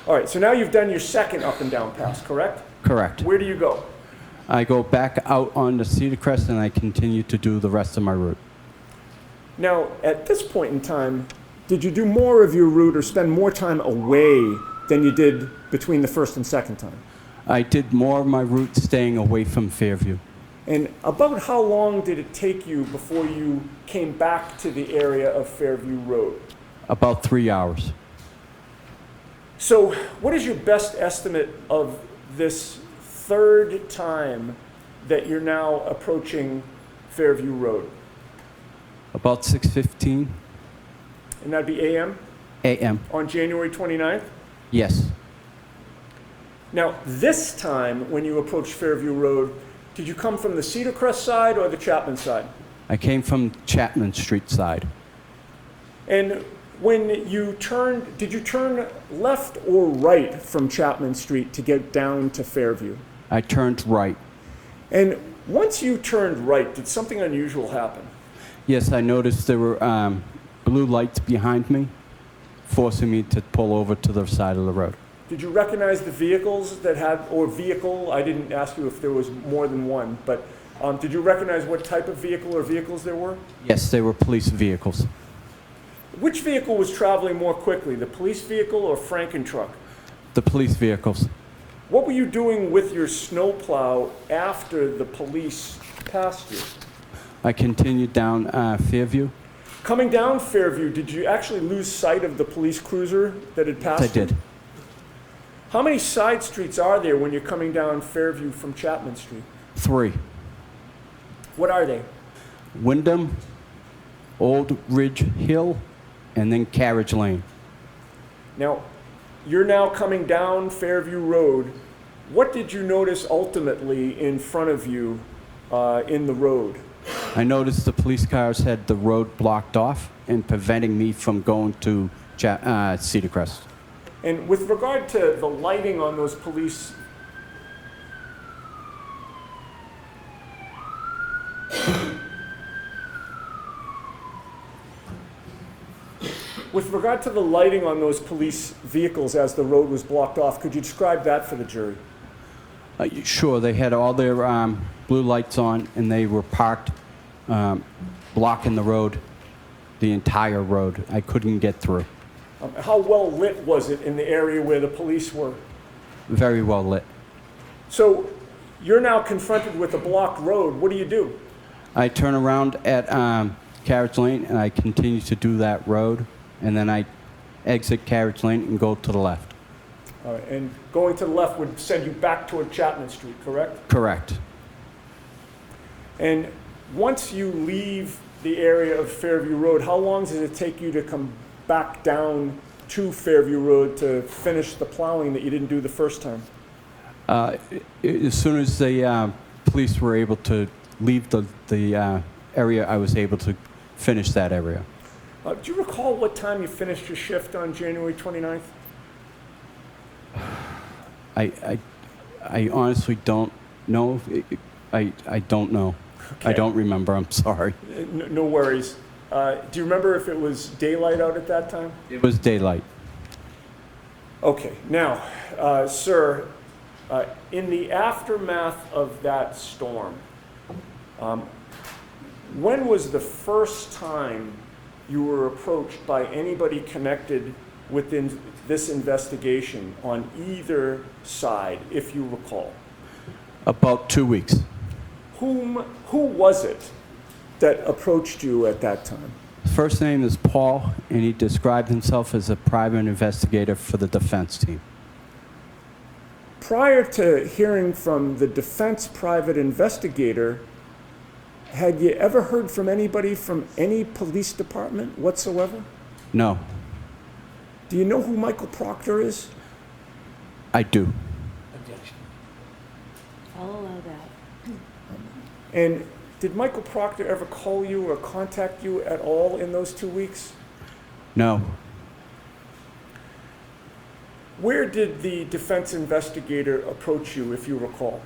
Speaker 4: All right, so now you've done your second up and down pass, correct?
Speaker 2: Correct.
Speaker 4: Where do you go?
Speaker 2: I go back out on the Cedar Crest, and I continue to do the rest of my route.
Speaker 4: Now, at this point in time, did you do more of your route or spend more time away than you did between the first and second time?
Speaker 2: I did more of my route staying away from Fairview.
Speaker 4: And about how long did it take you before you came back to the area of Fairview Road?
Speaker 2: About 3 hours.
Speaker 4: So what is your best estimate of this third time that you're now approaching Fairview Road?
Speaker 2: About 6:15
Speaker 4: And that'd be AM
Speaker 2: a.m.
Speaker 4: on January 29th?
Speaker 2: Yes.
Speaker 4: Now, this time when you approached Fairview Road, did you come from the Cedar Crest side or the Chapman side?
Speaker 2: I came from Chapman Street side.
Speaker 4: And when you turned, did you turn left or right from Chapman Street to get down to Fairview?
Speaker 2: I turned right.
Speaker 4: And once you turned right, did something unusual happen?
Speaker 2: Yes, I noticed there were blue lights behind me, forcing me to pull over to the side of the road.
Speaker 4: Did you recognize the vehicles that had, or vehicle? I didn't ask you if there was more than one, but did you recognize what type of vehicle or vehicles there were?
Speaker 2: Yes, they were police vehicles.
Speaker 4: Which vehicle was traveling more quickly, the police vehicle or Franken truck?
Speaker 2: The police vehicles.
Speaker 4: What were you doing with your snowplow after the police passed you?
Speaker 2: I continued down Fairview.
Speaker 4: Coming down Fairview, did you actually lose sight of the police cruiser that had passed
Speaker 2: I
Speaker 4: you?
Speaker 2: did.
Speaker 4: How many side streets are there when you're coming down Fairview from Chapman Street?
Speaker 2: 3.
Speaker 4: What are they?
Speaker 2: Wyndham, Old Ridge Hill, and then Carriage Lane.
Speaker 4: Now, you're now coming down Fairview Road. What did you notice ultimately in front of you in the road?
Speaker 2: I noticed the police cars had the road blocked off and preventing me from going to Cedar Crest.
Speaker 4: And with regard to the lighting on those police... With regard to the lighting on those police vehicles as the road was blocked off, could you describe that for the jury?
Speaker 2: Sure, they had all their blue lights on, and they were parked, blocking the road, the entire road. I couldn't get through.
Speaker 4: How well lit was it in the area where the police were?
Speaker 2: Very well lit.
Speaker 4: So you're now confronted with a blocked road. What do you do?
Speaker 2: I turn around at Carriage Lane, and I continue to do that road, and then I exit Carriage Lane and go to the left.
Speaker 4: All right, and going to the left would send you back toward Chapman Street, correct?
Speaker 2: Correct.
Speaker 4: And once you leave the area of Fairview Road, how long does it take you to come back down to Fairview Road to finish the plowing that you didn't do the first time?
Speaker 2: As soon as the police were able to leave the area, I was able to finish that area.
Speaker 4: Do you recall what time you finished your shift on January 29th?
Speaker 2: I honestly don't know. I don't know.
Speaker 4: Okay.
Speaker 2: I don't remember. I'm sorry.
Speaker 4: No worries. Do you remember if it was daylight out at that time?
Speaker 2: It was daylight.
Speaker 4: Okay. Now, sir, in the aftermath of that storm, when was the first time you were approached by anybody connected within this investigation on either side, if you recall?
Speaker 2: About 2 weeks.
Speaker 4: Who was it that approached you at that time?
Speaker 2: First name is Paul, and he described himself as a private investigator for the defense team.
Speaker 4: Prior to hearing from the defense private investigator, had you ever heard from anybody from any police department whatsoever?
Speaker 2: No,
Speaker 4: Do you know who Michael Proctor is?
Speaker 2: I do.
Speaker 5: Objection.
Speaker 3: I'll allow that.
Speaker 4: And did Michael Proctor ever call you or contact you at all in those 2 weeks?
Speaker 2: No.
Speaker 4: Where did the defense investigator approach you, if you recall?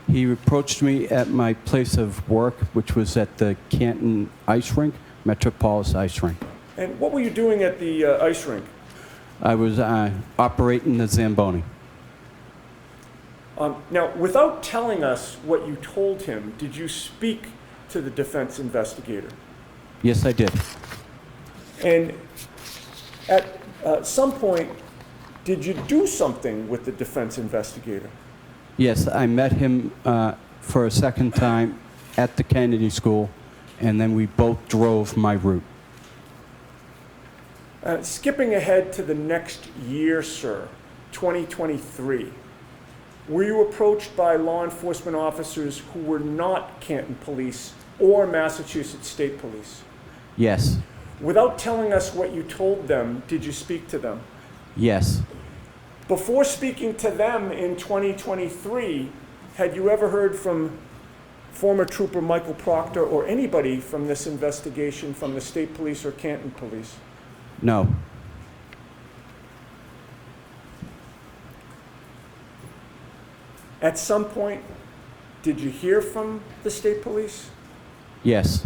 Speaker 2: He approached me at my place of work, which was at the Canton Ice Rink, Metropolis Ice Rink.
Speaker 4: And what were you doing at the ice rink?
Speaker 2: I was operating the Zamboni.
Speaker 4: Now, without telling us what you told him, did you speak to the defense investigator?
Speaker 2: Yes, I did.
Speaker 4: And at some point, did you do something with the defense investigator?
Speaker 2: Yes, I met him for a second time at the Kennedy School, and then we both drove my route.
Speaker 4: Skipping ahead to the next year, sir, 2023, were you approached by law enforcement officers who were not Canton Police or Massachusetts State Police?
Speaker 2: Yes,
Speaker 4: Without telling us what you told them, did you speak to them?
Speaker 2: yes,
Speaker 4: Before speaking to them in 2023, had you ever heard from former Trooper Michael Proctor or anybody from this investigation from the State Police or Canton Police?
Speaker 2: no,
Speaker 4: At some point, did you hear from the State Police?
Speaker 2: yes,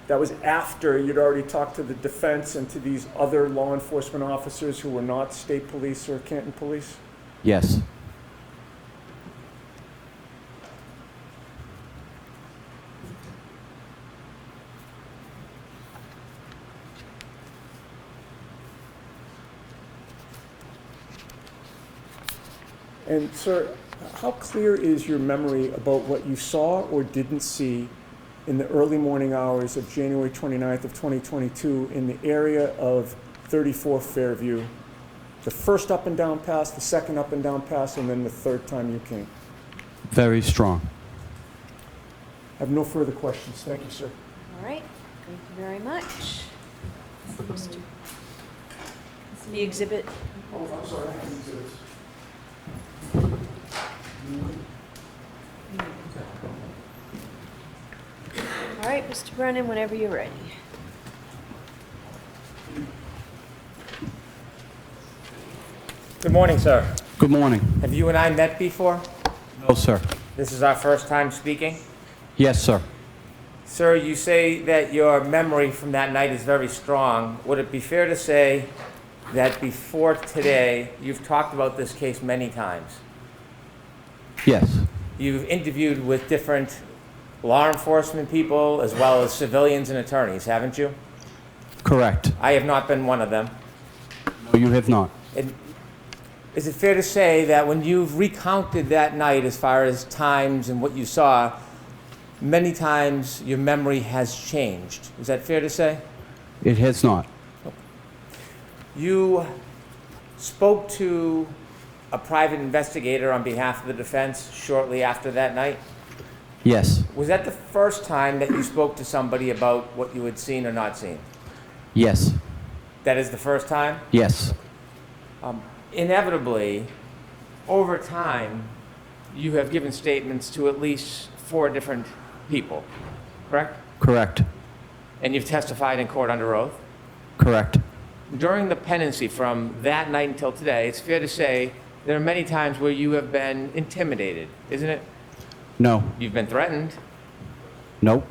Speaker 4: That was after you'd already talked to the defense and to these other law enforcement officers who were not State Police or Canton Police?
Speaker 2: yes,
Speaker 4: And sir, how clear is your memory about what you saw or didn't see in the early morning hours of January 29th of 2022 in the area of 34 Fairview. The first up and down pass, the second up and down pass, and then the third time you came.
Speaker 2: Very strong.
Speaker 4: I have no further questions. Thank you, sir.
Speaker 3: All right, thank you very much. The exhibit,
Speaker 1: Oh, I'm sorry, I have exhibits.
Speaker 3: all right, Mr. Brennan, whenever you're ready.
Speaker 5: Good morning, sir.
Speaker 2: Good morning.
Speaker 5: Have you and I met before?
Speaker 2: No, sir.
Speaker 5: This is our first time speaking.
Speaker 2: Yes, sir.
Speaker 5: Sir, you say that your memory from that night is very strong. Would it be fair to say that before today, you've talked about this case many times?
Speaker 2: Yes.
Speaker 5: You've interviewed with different law enforcement people as well as civilians and attorneys, haven't you?
Speaker 2: Correct.
Speaker 5: I have not been one of them.
Speaker 2: No, you have not.
Speaker 5: And is it fair to say that when you've recounted that night as far as times and what you saw, many times your memory has changed? Is that fair to say?
Speaker 2: It has not.
Speaker 5: You spoke to a private investigator on behalf of the defense shortly after that night.
Speaker 2: Yes.
Speaker 5: Was that the first time that you spoke to somebody about what you had seen or not seen?
Speaker 2: Yes.
Speaker 5: That is the first time?
Speaker 2: Yes.
Speaker 5: Inevitably, over time, you have given statements to at least 4 different people, correct?
Speaker 2: Correct.
Speaker 5: And you've testified in court under oath.
Speaker 2: Correct.
Speaker 5: During the pendency from that night until today, it's fair to say there are many times where you have been intimidated, isn't it?
Speaker 2: No.
Speaker 5: You've been threatened.
Speaker 2: Nope.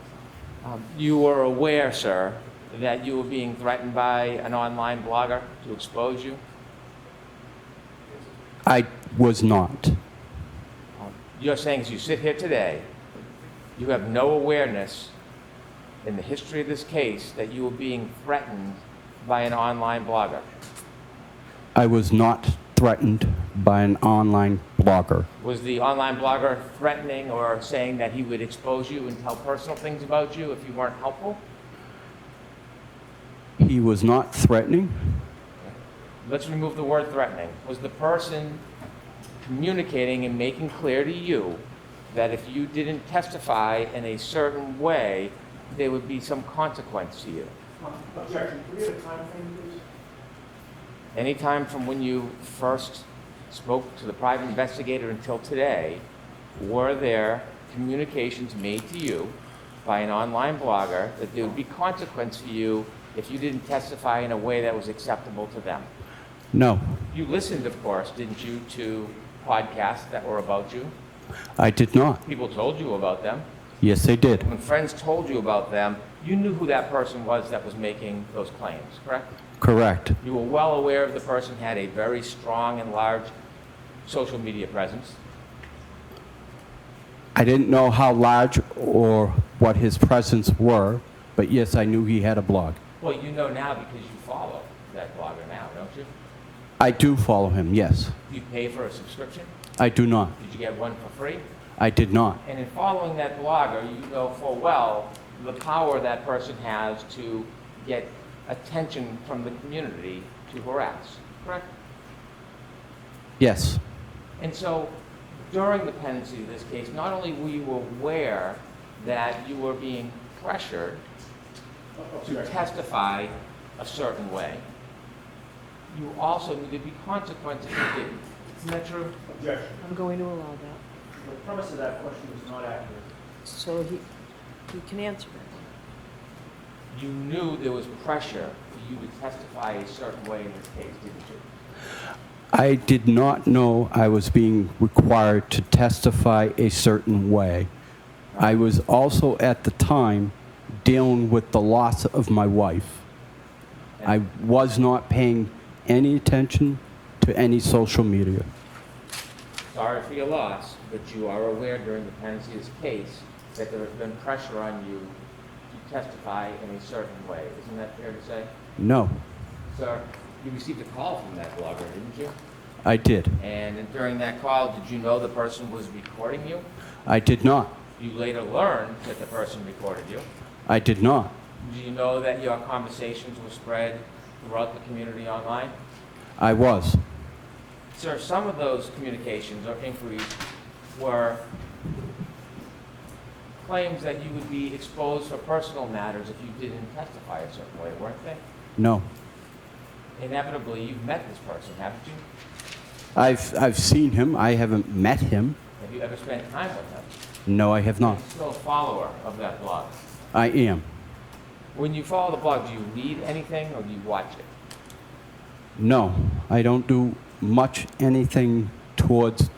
Speaker 5: You were aware, sir, that you were being threatened by an online blogger to expose you.
Speaker 2: I was not.
Speaker 5: You're saying as you sit here today, you have no awareness in the history of this case that you were being threatened by an online blogger.
Speaker 2: I was not threatened by an online blogger.
Speaker 5: Was the online blogger threatening or saying that he would expose you and tell personal things about you if you weren't helpful?
Speaker 2: He was not threatening.
Speaker 5: Let's remove the word threatening. Was the person communicating and making clear to you that if you didn't testify in a certain way, there would be some consequence to you?
Speaker 1: Objection. Can we have a time frame, please?
Speaker 5: Any time from when you first spoke to the private investigator until today, were there communications made to you by an online blogger that there would be consequence for you if you didn't testify in a way that was acceptable to them?
Speaker 2: No.
Speaker 5: You listened, of course, didn't you, to podcasts that were about you?
Speaker 2: I did not.
Speaker 5: People told you about them.
Speaker 2: Yes, they did.
Speaker 5: When friends told you about them, you knew who that person was that was making those claims, correct?
Speaker 2: Correct.
Speaker 5: You were well aware of the person had a very strong and large social media presence.
Speaker 2: I didn't know how large or what his presence were, but yes, I knew he had a blog.
Speaker 5: Well, you know now because you follow that blogger now, don't you?
Speaker 2: I do follow him, yes.
Speaker 5: Do you pay for a subscription?
Speaker 2: I do not.
Speaker 5: Did you get one for free?
Speaker 2: I did not.
Speaker 5: And in following that blogger, you know full well the power that person has to get attention from the community to harass, correct?
Speaker 2: Yes.
Speaker 5: And so during the pendency of this case, not only were you aware that you were being pressured to testify a certain way, you also knew there'd be consequences if you didn't. Isn't that true?
Speaker 1: Objection.
Speaker 3: I'm going to allow that.
Speaker 1: The premise of that question is not accurate.
Speaker 3: So he can answer that.
Speaker 5: You knew there was pressure for you to testify a certain way in this case, didn't you?
Speaker 2: I did not know I was being required to testify a certain way. I was also at the time dealing with the loss of my wife. I was not paying any attention to any social media.
Speaker 5: Sorry for your loss, but you are aware during the pendency of this case that there has been pressure on you to testify in a certain way. Isn't that fair to say?
Speaker 2: No,
Speaker 5: Sir, you received a call from that blogger, didn't you?
Speaker 2: I did.
Speaker 5: And during that call, did you know the person was recording you?
Speaker 2: I did not.
Speaker 5: You later learned that the person recorded you.
Speaker 2: I did not.
Speaker 5: Do you know that your conversations were spread throughout the community online?
Speaker 2: I was.
Speaker 5: Sir, some of those communications or inquiries were claims that you would be exposed for personal matters if you didn't testify a certain way, weren't they?
Speaker 2: No.
Speaker 5: Inevitably, you've met this person, haven't you?
Speaker 2: I've seen him. I haven't met him.
Speaker 5: Have you ever spent time with him?
Speaker 2: No, I have not.
Speaker 5: You're still a follower of that blog.
Speaker 2: I am.
Speaker 5: When you follow the blog, do you read anything or do you watch it?
Speaker 2: No, I don't do much anything towards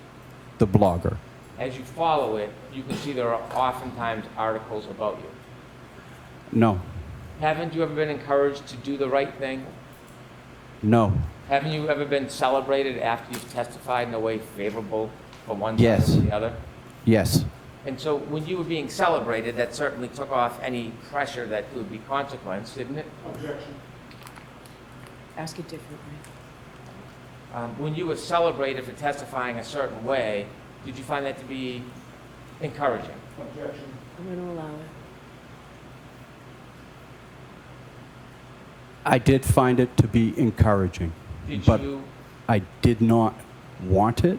Speaker 2: the blogger.
Speaker 5: As you follow it, you can see there are oftentimes articles about you.
Speaker 2: No,
Speaker 5: Haven't you ever been encouraged to do the right thing?
Speaker 2: no,
Speaker 5: Haven't you ever been celebrated after you've testified in a way favorable for one
Speaker 2: Yes.
Speaker 5: side or the other?
Speaker 2: yes,
Speaker 5: And so when you were being celebrated, that certainly took off any pressure that could be consequence, didn't it?
Speaker 1: Objection.
Speaker 3: Ask it differently.
Speaker 5: When you were celebrated for testifying a certain way, did you find that to be encouraging?
Speaker 1: Objection.
Speaker 3: I'm going to allow it.
Speaker 2: I did find it to be encouraging,
Speaker 5: Did
Speaker 2: but
Speaker 5: you,
Speaker 2: I did not want it.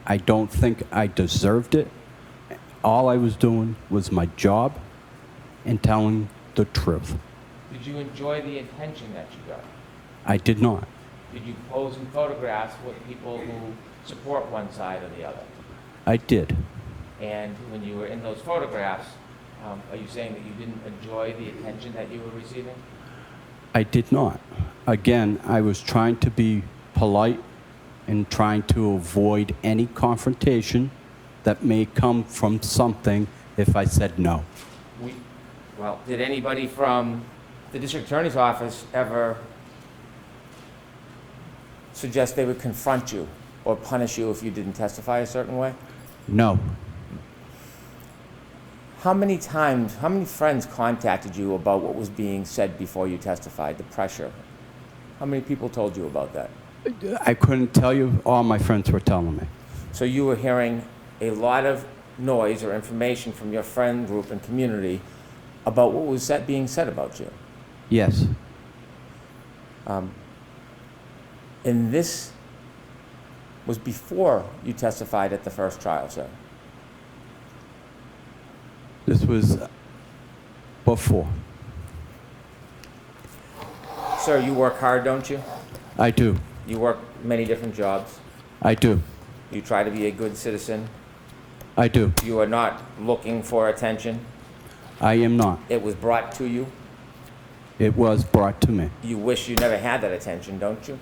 Speaker 2: I don't think I deserved it. All I was doing was my job and telling the truth.
Speaker 5: did you enjoy the attention that you got?
Speaker 2: I did not.
Speaker 5: Did you pose in photographs with people who support one side or the other?
Speaker 2: I did.
Speaker 5: And when you were in those photographs, are you saying that you didn't enjoy the attention that you were receiving?
Speaker 2: I did not. Again, I was trying to be polite and trying to avoid any confrontation that may come from something if I said no.
Speaker 5: Well, did anybody from the district attorney's office ever suggest they would confront you or punish you if you didn't testify a certain way?
Speaker 2: No.
Speaker 5: How many times, how many friends contacted you about what was being said before you testified, the pressure? How many people told you about that?
Speaker 2: I couldn't tell you. All my friends were telling me.
Speaker 5: So you were hearing a lot of noise or information from your friend group and community about what was being said about you.
Speaker 2: Yes.
Speaker 5: And this was before you testified at the first trial, sir.
Speaker 2: This was before.
Speaker 5: Sir, you work hard, don't you?
Speaker 2: I do.
Speaker 5: You work many different jobs.
Speaker 2: I do.
Speaker 5: You try to be a good citizen.
Speaker 2: I do.
Speaker 5: You are not looking for attention.
Speaker 2: I am not.
Speaker 5: It was brought to you.
Speaker 2: It was brought to me.
Speaker 5: You wish you never had that attention, don't you?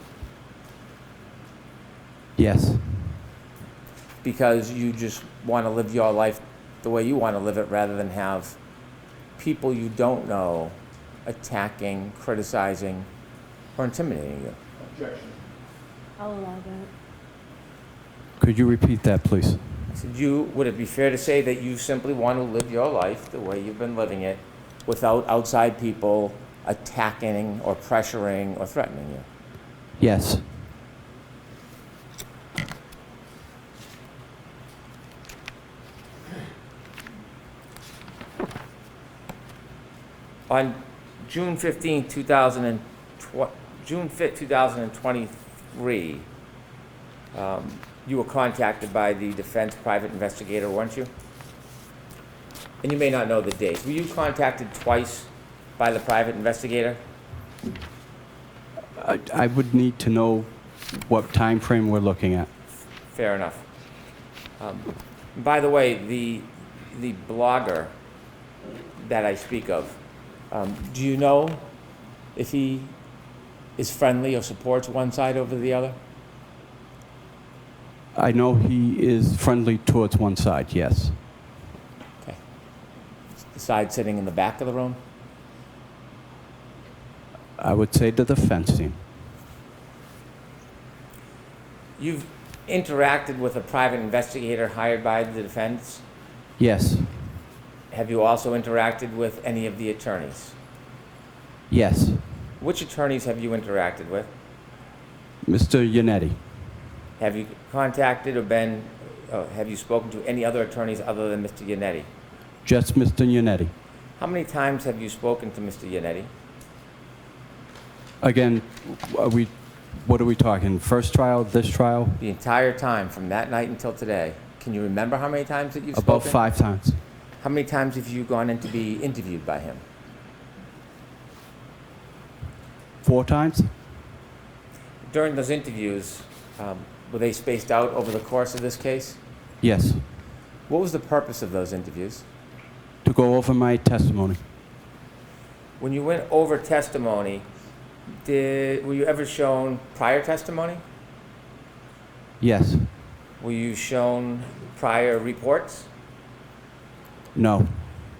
Speaker 2: Yes.
Speaker 5: Because you just want to live your life the way you want to live it rather than have people you don't know attacking, criticizing, or intimidating you.
Speaker 1: Objection.
Speaker 3: I'll allow that.
Speaker 2: Could you repeat that, please?
Speaker 5: I said, would it be fair to say that you simply want to live your life the way you've been living it without outside people attacking or pressuring or threatening you?
Speaker 2: Yes.
Speaker 5: On June 15, 2023, you were contacted by the defense private investigator, weren't you? And you may not know the dates. Were you contacted twice by the private investigator?
Speaker 2: I would need to know what time frame we're looking at.
Speaker 5: Fair enough. By the way, the blogger that I speak of, do you know if he is friendly or supports one side over the other?
Speaker 2: I know he is friendly towards one side, yes.
Speaker 5: Okay. The side sitting in the back of the room?
Speaker 2: I would say the defense team.
Speaker 5: You've interacted with a private investigator hired by the defense.
Speaker 2: Yes.
Speaker 5: Have you also interacted with any of the attorneys?
Speaker 2: Yes.
Speaker 5: Which attorneys have you interacted with?
Speaker 2: Mr. Yannetti.
Speaker 5: Have you contacted or have you spoken to any other attorneys other than Mr. Yannetti?
Speaker 2: Just Mr. Yannetti.
Speaker 5: How many times have you spoken to Mr. Yannetti?
Speaker 2: Again, what are we talking? First trial, this trial?
Speaker 5: The entire time, from that night until today. Can you remember how many times that you've
Speaker 2: About
Speaker 5: spoken?
Speaker 2: 5 times.
Speaker 5: How many times have you gone in to be interviewed by him?
Speaker 2: 4 times?
Speaker 5: During those interviews, were they spaced out over the course of this case?
Speaker 2: Yes.
Speaker 5: What was the purpose of those interviews?
Speaker 2: To go over my testimony.
Speaker 5: When you went over testimony, were you ever shown prior testimony?
Speaker 2: Yes.
Speaker 5: Were you shown prior reports?
Speaker 2: No.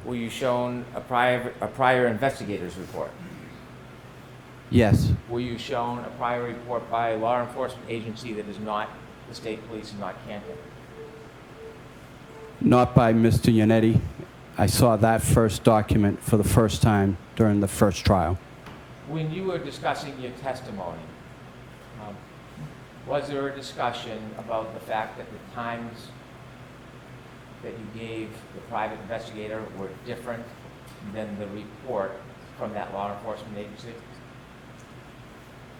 Speaker 5: Were you shown a prior investigator's report?
Speaker 2: Yes.
Speaker 5: Were you shown a prior report by a law enforcement agency that is not the state police and not Canton?
Speaker 2: Not by Mr. Yannetti. I saw that first document for the first time during the first trial.
Speaker 5: When you were discussing your testimony, was there a discussion about the fact that the times that you gave the private investigator were different than the report from that law enforcement agency?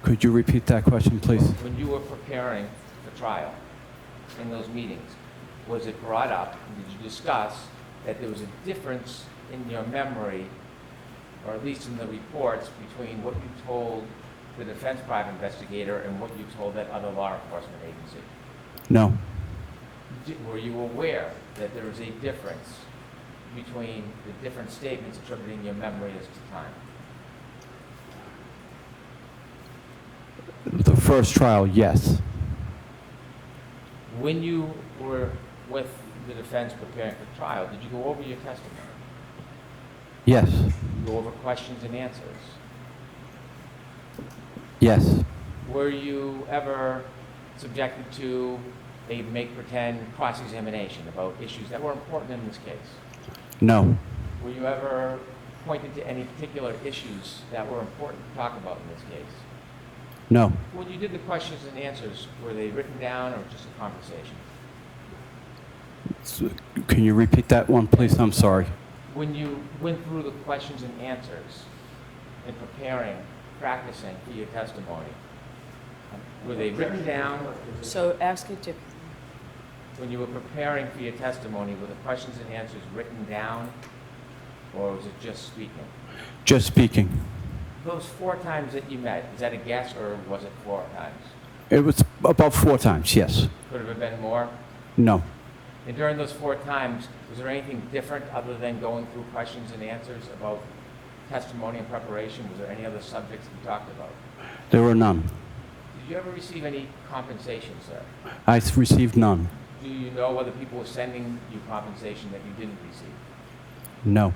Speaker 2: Could you repeat that question, please?
Speaker 5: When you were preparing for trial in those meetings, was it brought up, and did you discuss that there was a difference in your memory, or at least in the reports, between what you told the defense private investigator and what you told that other law enforcement agency?
Speaker 2: No.
Speaker 5: Were you aware that there was a difference between the different statements attributing your memory as to time?
Speaker 2: The first trial, yes.
Speaker 5: When you were with the defense preparing for trial, did you go over your testimony?
Speaker 2: Yes.
Speaker 5: Go over questions and answers?
Speaker 2: Yes.
Speaker 5: Were you ever subjected to a make-pretend cross-examination about issues that were important in this case?
Speaker 2: No.
Speaker 5: Were you ever pointed to any particular issues that were important to talk about in this case?
Speaker 2: No.
Speaker 5: When you did the questions and answers, were they written down or just a conversation?
Speaker 2: Can you repeat that one, please? I'm sorry.
Speaker 5: When you went through the questions and answers in preparing, practicing for your testimony, were they written down?
Speaker 3: So ask it to,
Speaker 5: When you were preparing for your testimony, were the questions and answers written down, or was it just speaking?
Speaker 2: Just speaking.
Speaker 5: Those 4 times that you met, is that a guess, or was it 4 times?
Speaker 2: It was about 4 times, yes.
Speaker 5: Could have been more?
Speaker 2: No.
Speaker 5: And during those 4 times, was there anything different other than going through questions and answers about testimony and preparation? Was there any other subjects you talked about?
Speaker 2: There were none.
Speaker 5: Did you ever receive any compensation, sir?
Speaker 2: I received none.
Speaker 5: Do you know whether people were sending you compensation that you didn't receive?
Speaker 2: No.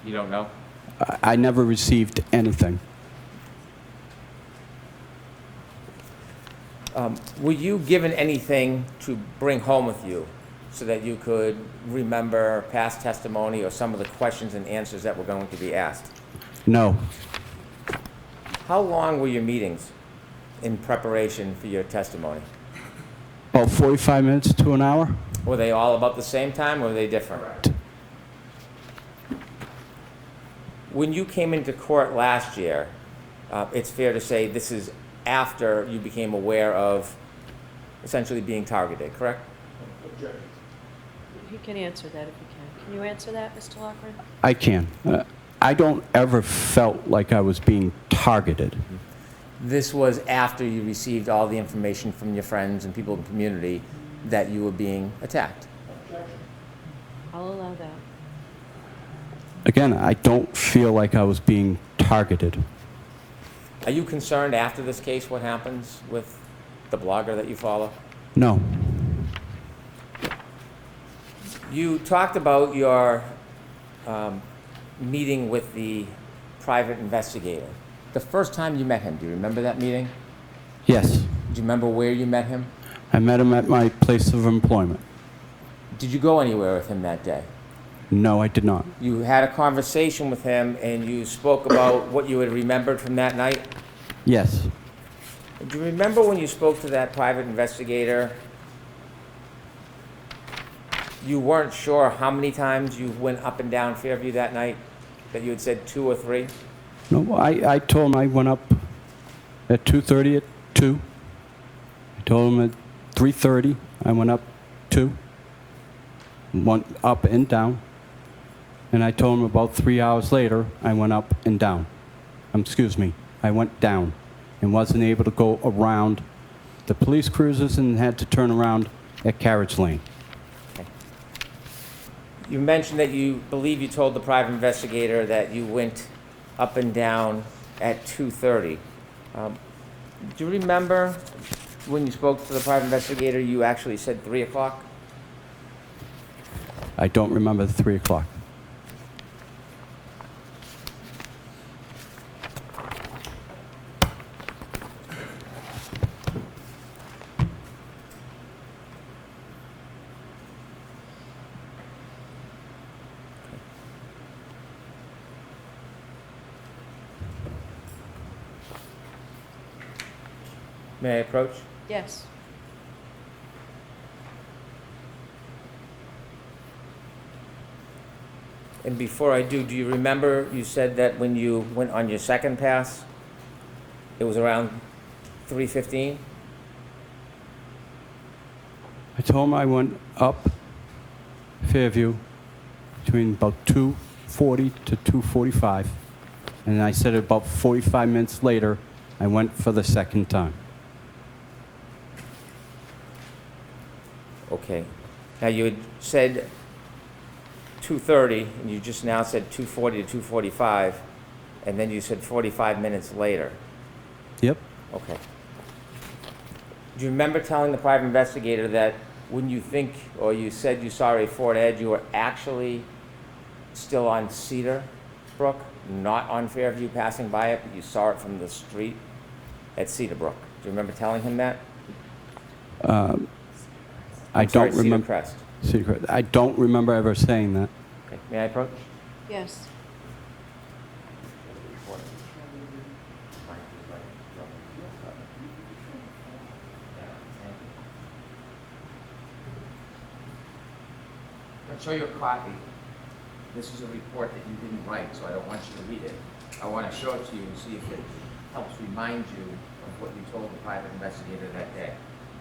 Speaker 5: You don't know?
Speaker 2: I never received anything.
Speaker 5: Were you given anything to bring home with you so that you could remember past testimony or some of the questions and answers that were going to be asked?
Speaker 2: No.
Speaker 5: How long were your meetings in preparation for your testimony?
Speaker 2: About 45 minutes to an hour?
Speaker 5: Were they all about the same time or were they different? When you came into court last year, it's fair to say this is after you became aware of essentially being targeted, correct?
Speaker 1: Objection.
Speaker 3: he can answer that if he can. Can you answer that, Mr. Loughran?
Speaker 2: I can. I don't ever felt like I was being targeted.
Speaker 5: This was after you received all the information from your friends and people in the community that you were being attacked.
Speaker 3: I'll allow that.
Speaker 2: Again, I don't feel like I was being targeted.
Speaker 5: Are you concerned after this case what happens with the blogger that you follow?
Speaker 2: No.
Speaker 5: You talked about your meeting with the private investigator. The first time you met him, do you remember that meeting?
Speaker 2: Yes.
Speaker 5: Do you remember where you met him?
Speaker 2: I met him at my place of employment.
Speaker 5: Did you go anywhere with him that day?
Speaker 2: No, I did not.
Speaker 5: You had a conversation with him and you spoke about what you had remembered from that night?
Speaker 2: Yes.
Speaker 5: Do you remember when you spoke to that private investigator you weren't sure how many times you went up and down Fairview that night? That you had said 2 or 3?
Speaker 2: No, I told him I went up at 2:30 at 2. I told him at 3:30 I went up 2. Went up and down. And I told him about 3 hours later I went up and down. Excuse me, I went down and wasn't able to go around the police cruisers and had to turn around at Carriage Lane.
Speaker 5: You mentioned that you believe you told the private investigator that you went up and down at 2:30. Do you remember when you spoke to the private investigator, you actually said 3 o'clock?
Speaker 2: I don't remember the 3 o'clock.
Speaker 5: May I approach?
Speaker 3: Yes.
Speaker 5: And before I do you remember you said that when you went on your second pass, it was around 3:15?
Speaker 2: I told him I went up Fairview between about 2:40 to 2:45, and I said about 45 minutes later, I went for the second time.
Speaker 5: Okay. Now, you had said 2:30, and you just now said 2:40 to 2:45, and then you said 45 minutes later.
Speaker 2: Yep.
Speaker 5: Okay. Do you remember telling the private investigator that when you think, or you said you saw a Ford Edge, you were actually still on Cedar Brook, not on Fairview passing by it, but you saw it from the street at Cedar Brook? Do you remember telling him that?
Speaker 2: I don't
Speaker 5: Cedar
Speaker 2: remember.
Speaker 5: Crest.
Speaker 2: Secret. I don't remember ever saying that.
Speaker 5: Okay. May I approach?
Speaker 3: Yes. I'll show you a copy. This is a report that you didn't write, so I don't want you to read it. I want to show it to you and see if it helps remind you of what you told the private investigator that day.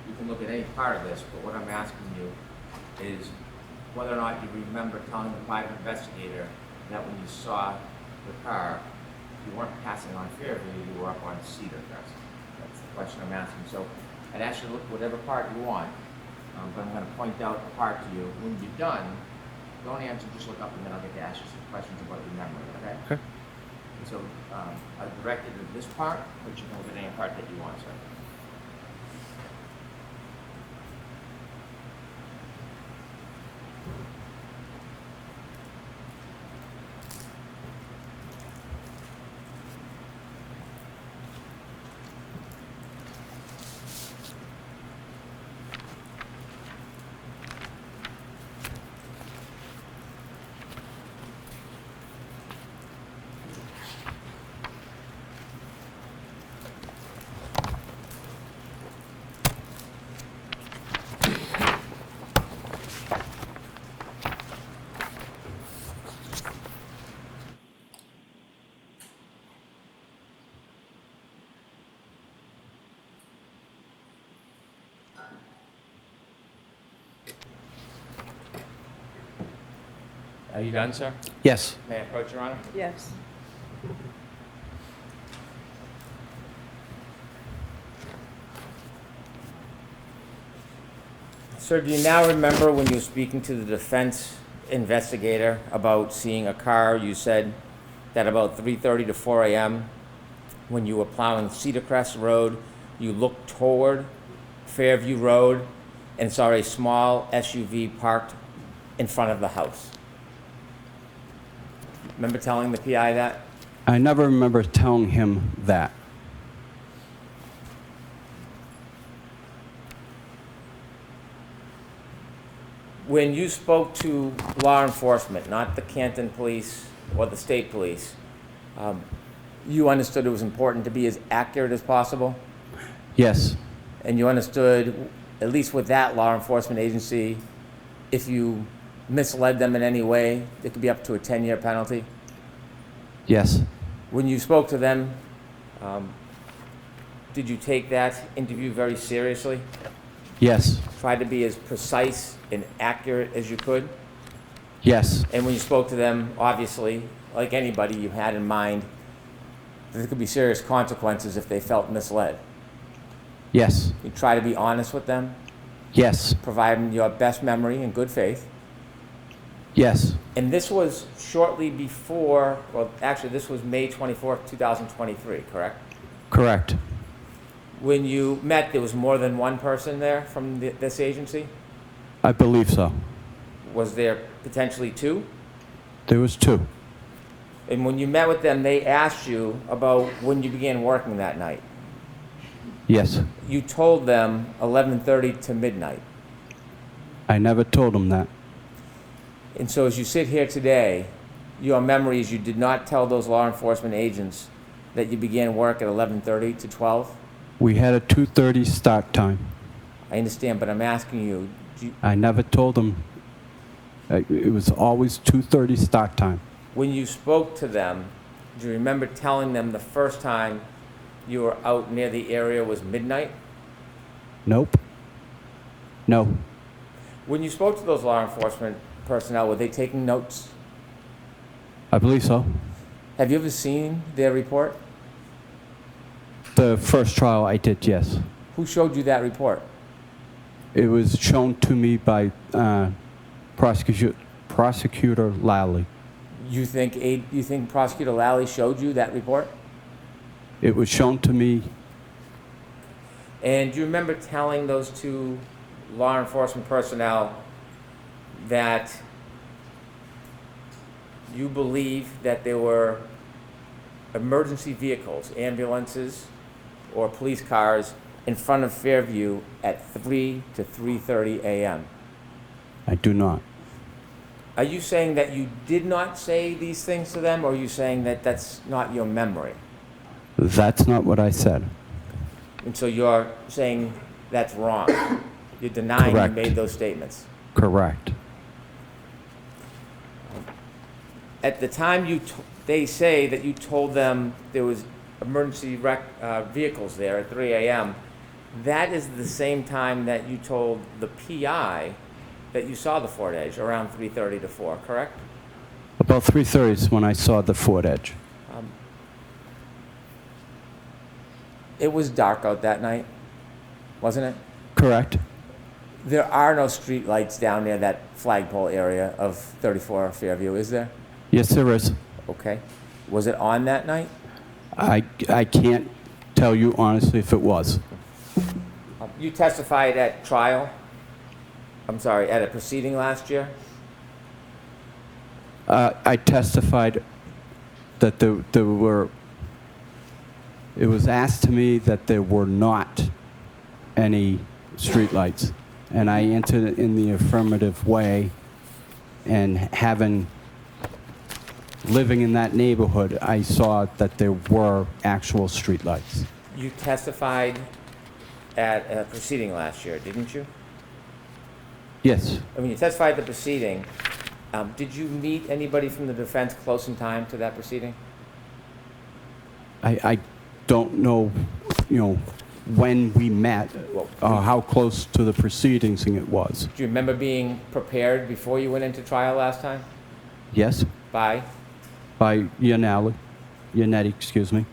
Speaker 3: You can look at any part of this, but what I'm asking you is whether or not you remember telling the private investigator that when you saw the car, you weren't passing on Fairview, you were up on Cedar Crest. That's the question I'm asking. So I'd ask you to look at whatever part you want, but I'm going to point out a part to you. When you're done, don't answer, just look up, and then I'll get to ask you some questions about your memory, okay?
Speaker 2: Okay.
Speaker 5: And so I directed to this part, but you can look at any part that you want, sir. Are you done, sir?
Speaker 2: Yes.
Speaker 5: May I approach, Your Honor?
Speaker 3: Yes.
Speaker 5: Sir, do you now remember when you were speaking to the defense investigator about seeing a car? You said that about 3:30 to 4 a.m., when you were plowing Cedar Crest Road, you looked toward Fairview Road and saw a small SUV parked in front of the house. Remember telling the PI that?
Speaker 2: I never remember telling him that.
Speaker 5: When you spoke to law enforcement, not the Canton Police or the state police, you understood it was important to be as accurate as possible?
Speaker 2: Yes.
Speaker 5: And you understood, at least with that law enforcement agency, if you misled them in any way, it could be up to a 10-year penalty.
Speaker 2: Yes.
Speaker 5: When you spoke to them, did you take that interview very seriously?
Speaker 2: Yes.
Speaker 5: Try to be as precise and accurate as you could?
Speaker 2: Yes.
Speaker 5: And when you spoke to them, obviously, like anybody, you had in mind that there could be serious consequences if they felt misled.
Speaker 2: Yes.
Speaker 5: You try to be honest with them,
Speaker 2: Yes.
Speaker 5: provide them your best memory in good faith.
Speaker 2: Yes.
Speaker 5: And this was shortly before, well, actually, this was May 24th, 2023, correct?
Speaker 2: Correct.
Speaker 5: When you met, there was more than one person there from this agency?
Speaker 2: I believe so.
Speaker 5: Was there potentially two?
Speaker 2: There was 2.
Speaker 5: And when you met with them, they asked you about when you began working that night.
Speaker 2: Yes.
Speaker 5: You told them 11:30 to midnight.
Speaker 2: I never told them that.
Speaker 5: And so as you sit here today, your memory is you did not tell those law enforcement agents that you began work at 11:30 to 12?
Speaker 2: We had a 2:30 start time.
Speaker 5: I understand, but I'm asking you,
Speaker 2: I never told them. It was always 2:30 start time.
Speaker 5: when you spoke to them, do you remember telling them the first time you were out near the area was midnight?
Speaker 2: Nope. No.
Speaker 5: When you spoke to those law enforcement personnel, were they taking notes?
Speaker 2: I believe so.
Speaker 5: Have you ever seen their report?
Speaker 2: The first trial I did, yes.
Speaker 5: Who showed you that report?
Speaker 2: It was shown to me by Prosecutor Lally.
Speaker 5: You think Prosecutor Lally showed you that report?
Speaker 2: It was shown to me.
Speaker 5: And do you remember telling those two law enforcement personnel that you believe that there were emergency vehicles, ambulances, or police cars in front of Fairview at 3 to 3:30 a.m.?
Speaker 2: I do not.
Speaker 5: Are you saying that you did not say these things to them, or are you saying that that's not your memory?
Speaker 2: That's not what I said.
Speaker 5: And so you're saying that's wrong. You're denying
Speaker 2: Correct.
Speaker 5: you made those statements.
Speaker 2: Correct.
Speaker 5: At the time they say that you told them there was emergency vehicles there at 3 a.m., that is the same time that you told the PI that you saw the Ford Edge, around 3:30 to 4, correct?
Speaker 2: About 3:30 is when I saw the Ford Edge.
Speaker 5: It was dark out that night, wasn't it?
Speaker 2: Correct.
Speaker 5: There are no street lights down near that flagpole area of 34 Fairview, is there?
Speaker 2: Yes, there is.
Speaker 5: Okay. Was it on that night?
Speaker 2: I can't tell you honestly if it was.
Speaker 5: You testified at trial, at a proceeding last year?
Speaker 2: I testified that there were, it was asked to me that there were not any streetlights, and I answered it in the affirmative way, and living in that neighborhood, I saw that there were actual streetlights.
Speaker 5: You testified at a proceeding last year, didn't you?
Speaker 2: Yes,
Speaker 5: I mean, you testified at the proceeding. Did you meet anybody from the defense close in time to that proceeding?
Speaker 2: I don't know, when we met, how close to the proceedings it was.
Speaker 5: Do you remember being prepared before you went into trial last time?
Speaker 2: Yes,
Speaker 5: By?
Speaker 2: by Yannetti, excuse me.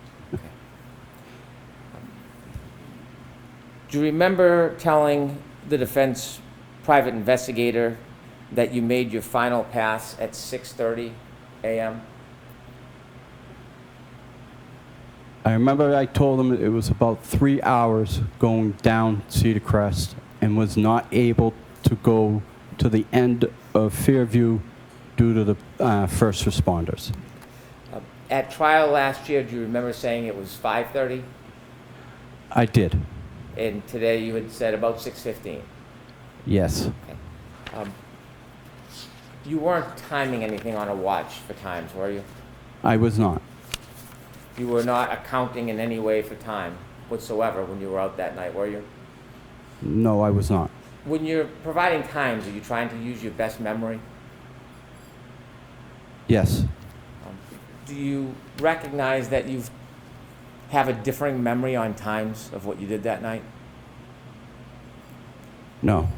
Speaker 5: Do you remember telling the defense private investigator that you made your final pass at 6:30 a.m.?
Speaker 2: I remember I told him it was about 3 hours going down Cedar Crest and was not able to go to the end of Fairview due to the first responders.
Speaker 5: At trial last year, do you remember saying it was 5:30?
Speaker 2: I did,
Speaker 5: And today you had said about 6:15.
Speaker 2: yes.
Speaker 5: You weren't timing anything on a watch for times, were you?
Speaker 2: I was not.
Speaker 5: You were not accounting in any way for time whatsoever when you were out that night, were you?
Speaker 2: No, I was not.
Speaker 5: When you're providing times, are you trying to use your best memory?
Speaker 2: Yes.
Speaker 5: Do you recognize that you have a differing memory on times of what you did that night?
Speaker 2: No.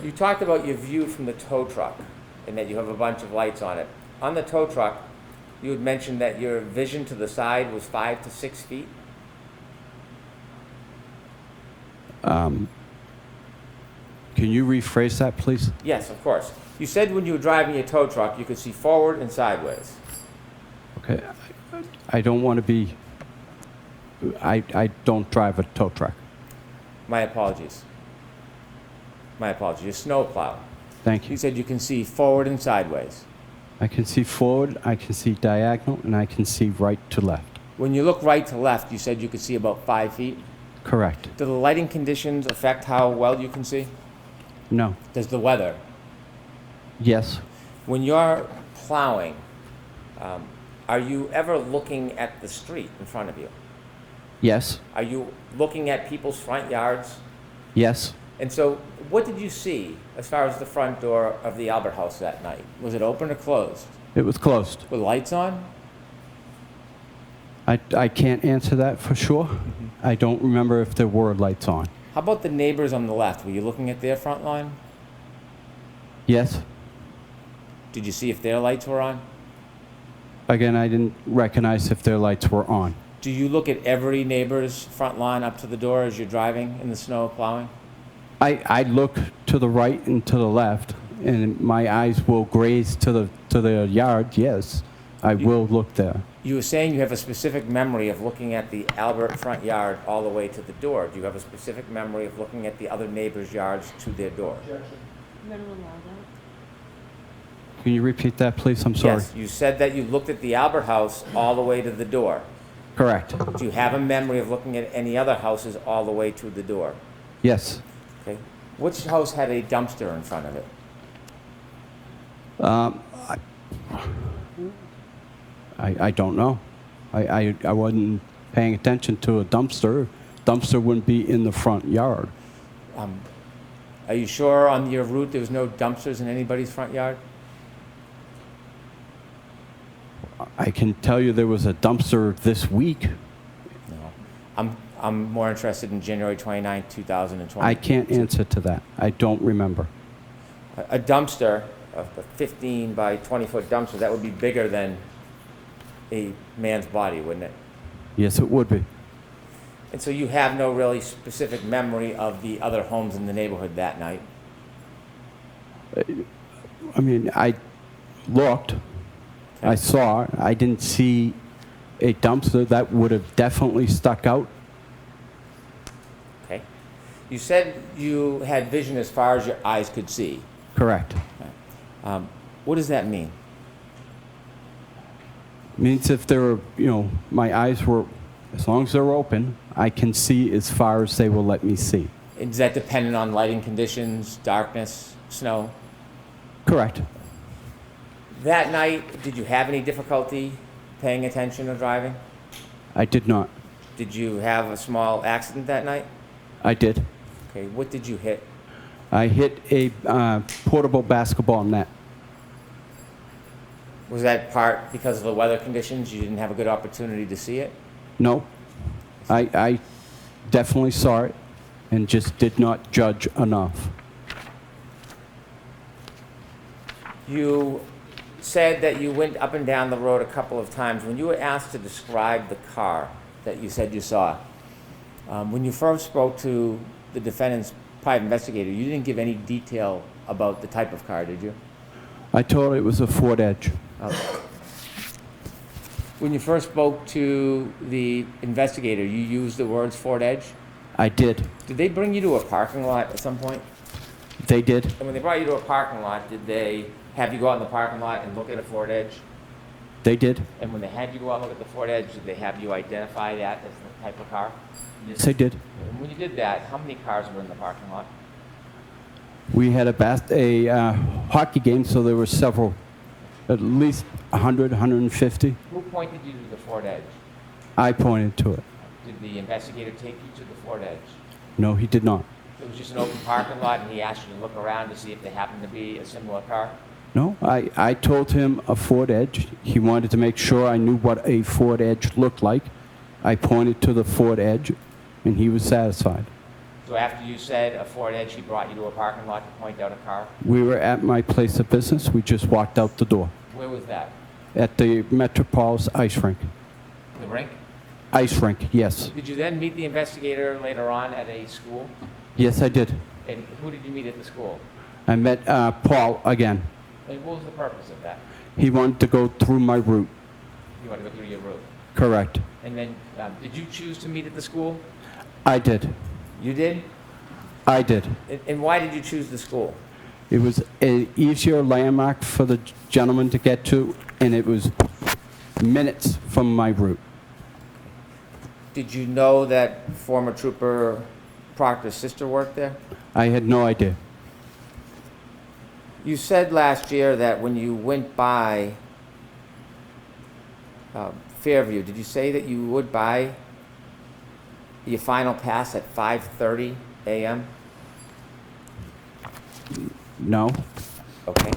Speaker 5: You talked about your view from the tow truck and that you have a bunch of lights on it. On the tow truck, you had mentioned that your vision to the side was 5 to 6 feet.
Speaker 2: Can you rephrase that, please?
Speaker 5: Yes, of course. You said when you were driving your tow truck, you could see forward and sideways.
Speaker 2: Okay. I don't want to be... I don't drive a tow truck.
Speaker 5: My apologies. My apologies. Your snow plow.
Speaker 2: Thank
Speaker 5: You
Speaker 2: you.
Speaker 5: said you can see forward and sideways.
Speaker 2: I can see forward, I can see diagonal, and I can see right to left.
Speaker 5: When you look right to left, you said you could see about 5 feet.
Speaker 2: Correct.
Speaker 5: Do the lighting conditions affect how well you can see?
Speaker 2: No.
Speaker 5: Does the weather?
Speaker 2: Yes.
Speaker 5: When you're plowing, are you ever looking at the street in front of you?
Speaker 2: Yes.
Speaker 5: Are you looking at people's front yards?
Speaker 2: Yes.
Speaker 5: And so, what did you see as far as the front door of the Albert House that night? Was it open or closed?
Speaker 2: It was closed.
Speaker 5: With lights on?
Speaker 2: I can't answer that for sure. I don't remember if there were lights on.
Speaker 5: How about the neighbors on the left? Were you looking at their front line?
Speaker 2: Yes.
Speaker 5: Did you see if their lights were on?
Speaker 2: Again, I didn't recognize if their lights were on.
Speaker 5: Do you look at every neighbor's front lawn up to the door as you're driving in the snow plowing?
Speaker 2: I look to the right and to the left, and my eyes will graze to the yard. Yes, I will look there.
Speaker 5: You were saying you have a specific memory of looking at the Albert front yard all the way to the door. Do you have a specific memory of looking at the other neighbors' yards to their door?
Speaker 2: Can you repeat that, please? I'm sorry.
Speaker 5: Yes, you said that you looked at the Albert house all the way to the door.
Speaker 2: Correct.
Speaker 5: Do you have a memory of looking at any other houses all the way to the door?
Speaker 2: Yes.
Speaker 5: Okay. Which house had a dumpster in front of it?
Speaker 2: I don't know. I wasn't paying attention to a dumpster. Dumpster wouldn't be in the front yard.
Speaker 5: Are you sure on your route there was no dumpsters in anybody's front yard?
Speaker 2: I can tell you there was a dumpster this week.
Speaker 5: No. I'm more interested in January 29, 2020.
Speaker 2: I can't answer to that. I don't remember.
Speaker 5: A dumpster, a 15 by 20 foot dumpster, that would be bigger than a man's body, wouldn't it?
Speaker 2: Yes, it would be.
Speaker 5: And so you have no really specific memory of the other homes in the neighborhood that night?
Speaker 2: I mean, I looked. I saw. I didn't see a dumpster. That would have definitely stuck out.
Speaker 5: Okay. You said you had vision as far as your eyes could see.
Speaker 2: Correct.
Speaker 5: What does that mean?
Speaker 2: Means if there were, my eyes were, as long as they're open, I can see as far as they will let me see.
Speaker 5: Is that dependent on lighting conditions, darkness, snow?
Speaker 2: Correct.
Speaker 5: That night, did you have any difficulty paying attention or driving?
Speaker 2: I did not.
Speaker 5: Did you have a small accident that night?
Speaker 2: I did.
Speaker 5: Okay, what did you hit?
Speaker 2: I hit a portable basketball net.
Speaker 5: Was that part because of the weather conditions? You didn't have a good opportunity to see it?
Speaker 2: No. I definitely saw it and just did not judge enough.
Speaker 5: You said that you went up and down the road a couple of times. When you were asked to describe the car that you said you saw, when you first spoke to the defendant's private investigator, you didn't give any detail about the type of car, did you?
Speaker 2: I told her it was a Ford Edge.
Speaker 5: When you first spoke to the investigator, you used the words Ford Edge?
Speaker 2: I did.
Speaker 5: Did they bring you to a parking lot at some point?
Speaker 2: They did.
Speaker 5: And when they brought you to a parking lot, did they have you go out in the parking lot and look at a Ford Edge?
Speaker 2: They did.
Speaker 5: And when they had you go out and look at the Ford Edge, did they have you identify that as the type of car?
Speaker 2: Yes, they did.
Speaker 5: And when you did that, how many cars were in the parking lot?
Speaker 2: We had a hockey game, so there were several, at least 100, 150.
Speaker 5: Who pointed you to the Ford Edge?
Speaker 2: I pointed to it.
Speaker 5: Did the investigator take you to the Ford Edge?
Speaker 2: No, he did not.
Speaker 5: It was just an open parking lot, and he asked you to look around to see if there happened to be a similar car?
Speaker 2: No, I told him a Ford Edge. He wanted to make sure I knew what a Ford Edge looked like. I pointed to the Ford Edge, and he was satisfied.
Speaker 5: So after you said a Ford Edge, he brought you to a parking lot to point out a car?
Speaker 2: We were at my place of business. We just walked out the door.
Speaker 5: Where was that?
Speaker 2: At the Metropolis ice rink.
Speaker 5: The rink?
Speaker 2: Ice rink, yes.
Speaker 5: Did you then meet the investigator later on at a school?
Speaker 2: Yes, I did.
Speaker 5: And who did you meet at the school?
Speaker 2: I met Paul again.
Speaker 5: And what was the purpose of that?
Speaker 2: He wanted to go through my route.
Speaker 5: You wanted to go through your route.
Speaker 2: Correct.
Speaker 5: And then, did you choose to meet at the school?
Speaker 2: I did.
Speaker 5: You did?
Speaker 2: I did.
Speaker 5: And why did you choose the school?
Speaker 2: It was an easier landmark for the gentleman to get to, and it was minutes from my route.
Speaker 5: Did you know that former Trooper Proctor's sister worked there?
Speaker 2: I had no idea.
Speaker 5: You said last year that when you went by Fairview, did you say that you would buy your final pass at 5:30 a.m.?
Speaker 2: No?
Speaker 5: Okay.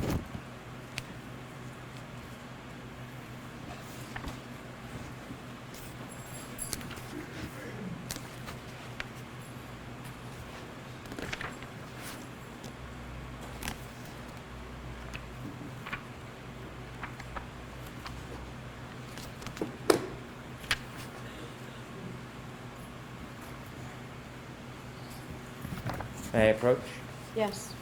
Speaker 5: May I approach?
Speaker 6: Yes.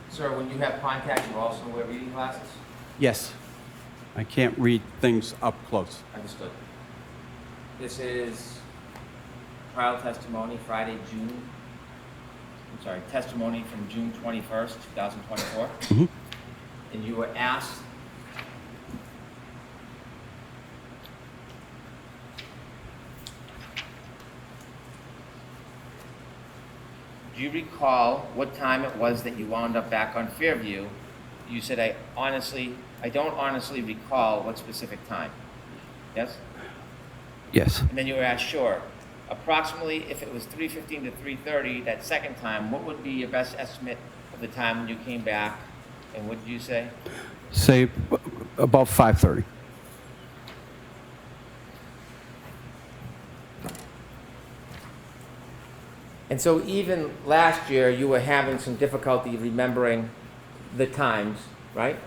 Speaker 5: Sir, when you have contact, you also wear reading glasses?
Speaker 2: Yes. I can't read things up close.
Speaker 5: Understood. This is trial testimony, testimony from June 21st, 2024.
Speaker 2: Mhm.
Speaker 5: And you were asked do you recall what time it was that you wound up back on Fairview? You said, I don't honestly recall what specific time. Yes?
Speaker 2: Yes.
Speaker 5: And then you were asked, sure. Approximately, if it was 3:15 to 3:30, that second time, what would be your best estimate of the time when you came back? And what did you say?
Speaker 2: Say about 5:30.
Speaker 5: And so even last year, you were having some difficulty remembering the times, right?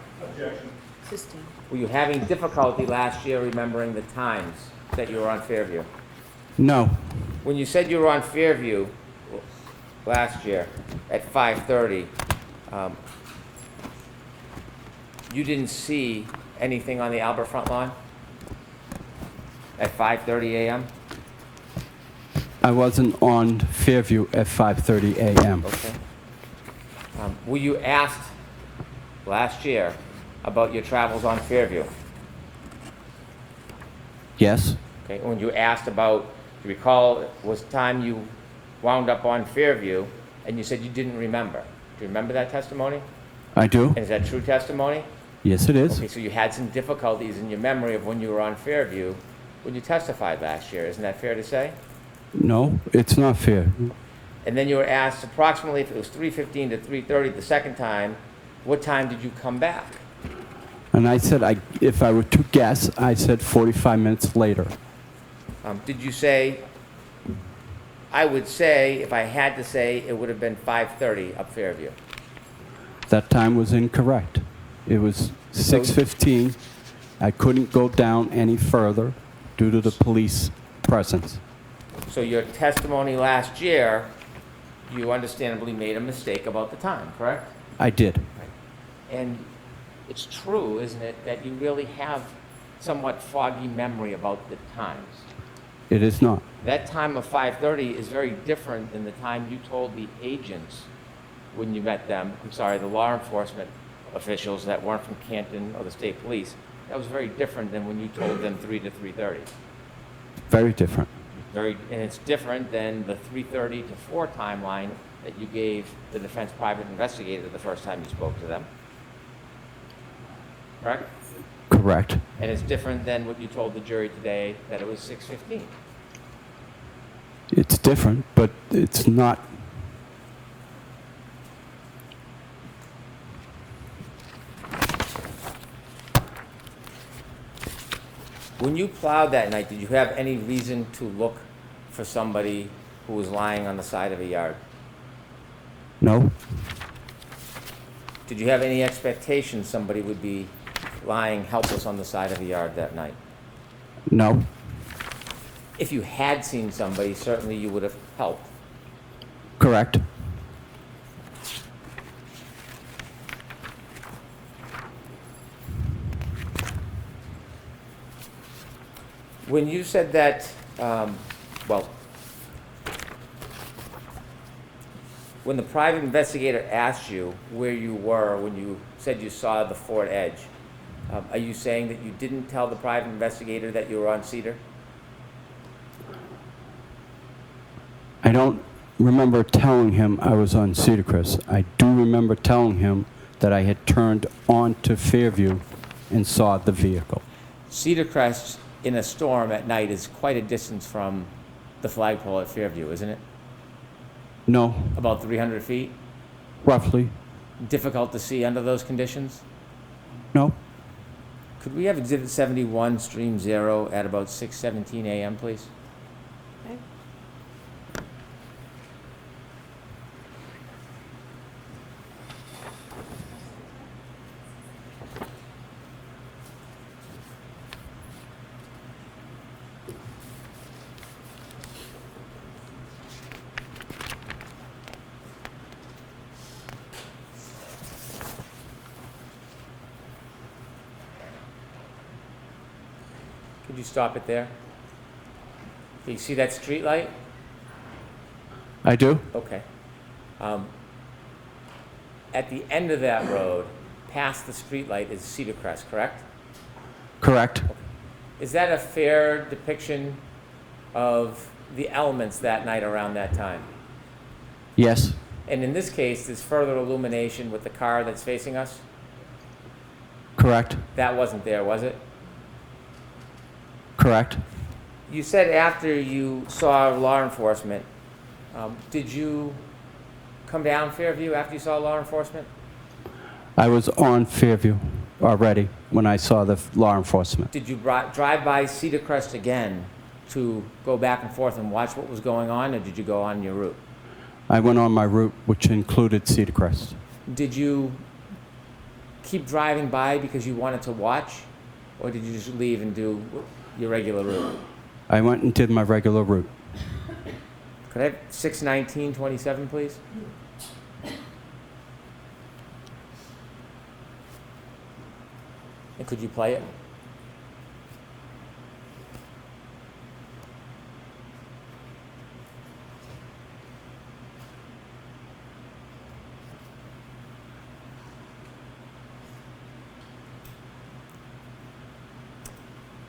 Speaker 6: System.
Speaker 5: Were you having difficulty last year remembering the times that you were on Fairview?
Speaker 2: No.
Speaker 5: When you said you were on Fairview last year at 5:30, you didn't see anything on the Albert front lawn at 5:30 a.m.?
Speaker 2: I wasn't on Fairview at 5:30 a.m.
Speaker 5: Okay. Were you asked last year about your travels on Fairview?
Speaker 2: Yes.
Speaker 5: Okay. When you asked about, do you recall, was time you wound up on Fairview, and you said you didn't remember. Do you remember that testimony?
Speaker 2: I do.
Speaker 5: And is that true testimony?
Speaker 2: Yes, it is.
Speaker 5: Okay, so you had some difficulties in your memory of when you were on Fairview when you testified last year. Isn't that fair to say?
Speaker 2: No, it's not fair.
Speaker 5: And then you were asked approximately if it was 3:15 to 3:30 the second time, what time did you come back?
Speaker 2: And I said, if I were to guess, I said 45 minutes later.
Speaker 5: Did you say, I would say, if I had to say, it would have been 5:30 up Fairview?
Speaker 2: That time was incorrect. It was 6:15. I couldn't go down any further due to the police presence.
Speaker 5: So your testimony last year, you understandably made a mistake about the time, correct?
Speaker 2: I did.
Speaker 5: And it's true, isn't it, that you really have somewhat foggy memory about the times.
Speaker 2: It is not.
Speaker 5: That time of 5:30 is very different than the time you told the agents when you met them, the law enforcement officials that weren't from Canton or the state police. That was very different than when you told them 3 to 3:30.
Speaker 2: Very different.
Speaker 5: And it's different than the 3:30 to 4 timeline that you gave the defense private investigator the first time you spoke to them. Correct?
Speaker 2: Correct.
Speaker 5: And it's different than what you told the jury today, that it was 6:15.
Speaker 2: It's different, but it's not.
Speaker 5: When you plowed that night, did you have any reason to look for somebody who was lying on the side of a yard?
Speaker 2: No.
Speaker 5: Did you have any expectation somebody would be lying helpless on the side of a yard that night?
Speaker 2: No.
Speaker 5: If you had seen somebody, certainly you would have helped.
Speaker 2: Correct.
Speaker 5: When you said that, when the private investigator asked you where you were when you said you saw the Ford Edge, are you saying that you didn't tell the private investigator that you were on Cedar?
Speaker 2: I don't remember telling him I was on Cedar Crest. I do remember telling him that I had turned onto Fairview and saw the vehicle.
Speaker 5: Cedar Crest in a storm at night is quite a distance from the flagpole at Fairview, isn't it?
Speaker 2: No,
Speaker 5: About 300 feet?
Speaker 2: roughly.
Speaker 5: Difficult to see under those conditions?
Speaker 2: No.
Speaker 5: Could we have Exhibit 71, Stream 0, at about 6:17 a.m., please?
Speaker 6: Okay.
Speaker 5: Could you stop it there? Do you see that street light?
Speaker 2: I do?
Speaker 5: Okay. At the end of that road, past the street light, is Cedar Crest, correct?
Speaker 2: Correct.
Speaker 5: Is that a fair depiction of the elements that night around that time?
Speaker 2: Yes.
Speaker 5: And in this case, there's further illumination with the car that's facing us?
Speaker 2: Correct.
Speaker 5: That wasn't there, was it?
Speaker 2: Correct.
Speaker 5: You said after you saw law enforcement, did you come down Fairview after you saw law enforcement?
Speaker 2: I was on Fairview already when I saw the law enforcement.
Speaker 5: Did you drive by Cedar Crest again to go back and forth and watch what was going on, or did you go on your route?
Speaker 2: I went on my route, which included Cedar Crest.
Speaker 5: Did you keep driving by because you wanted to watch, or did you just leave and do your regular route?
Speaker 2: I went and did my regular route.
Speaker 5: Could I have 6:19:27, please? And could you play it?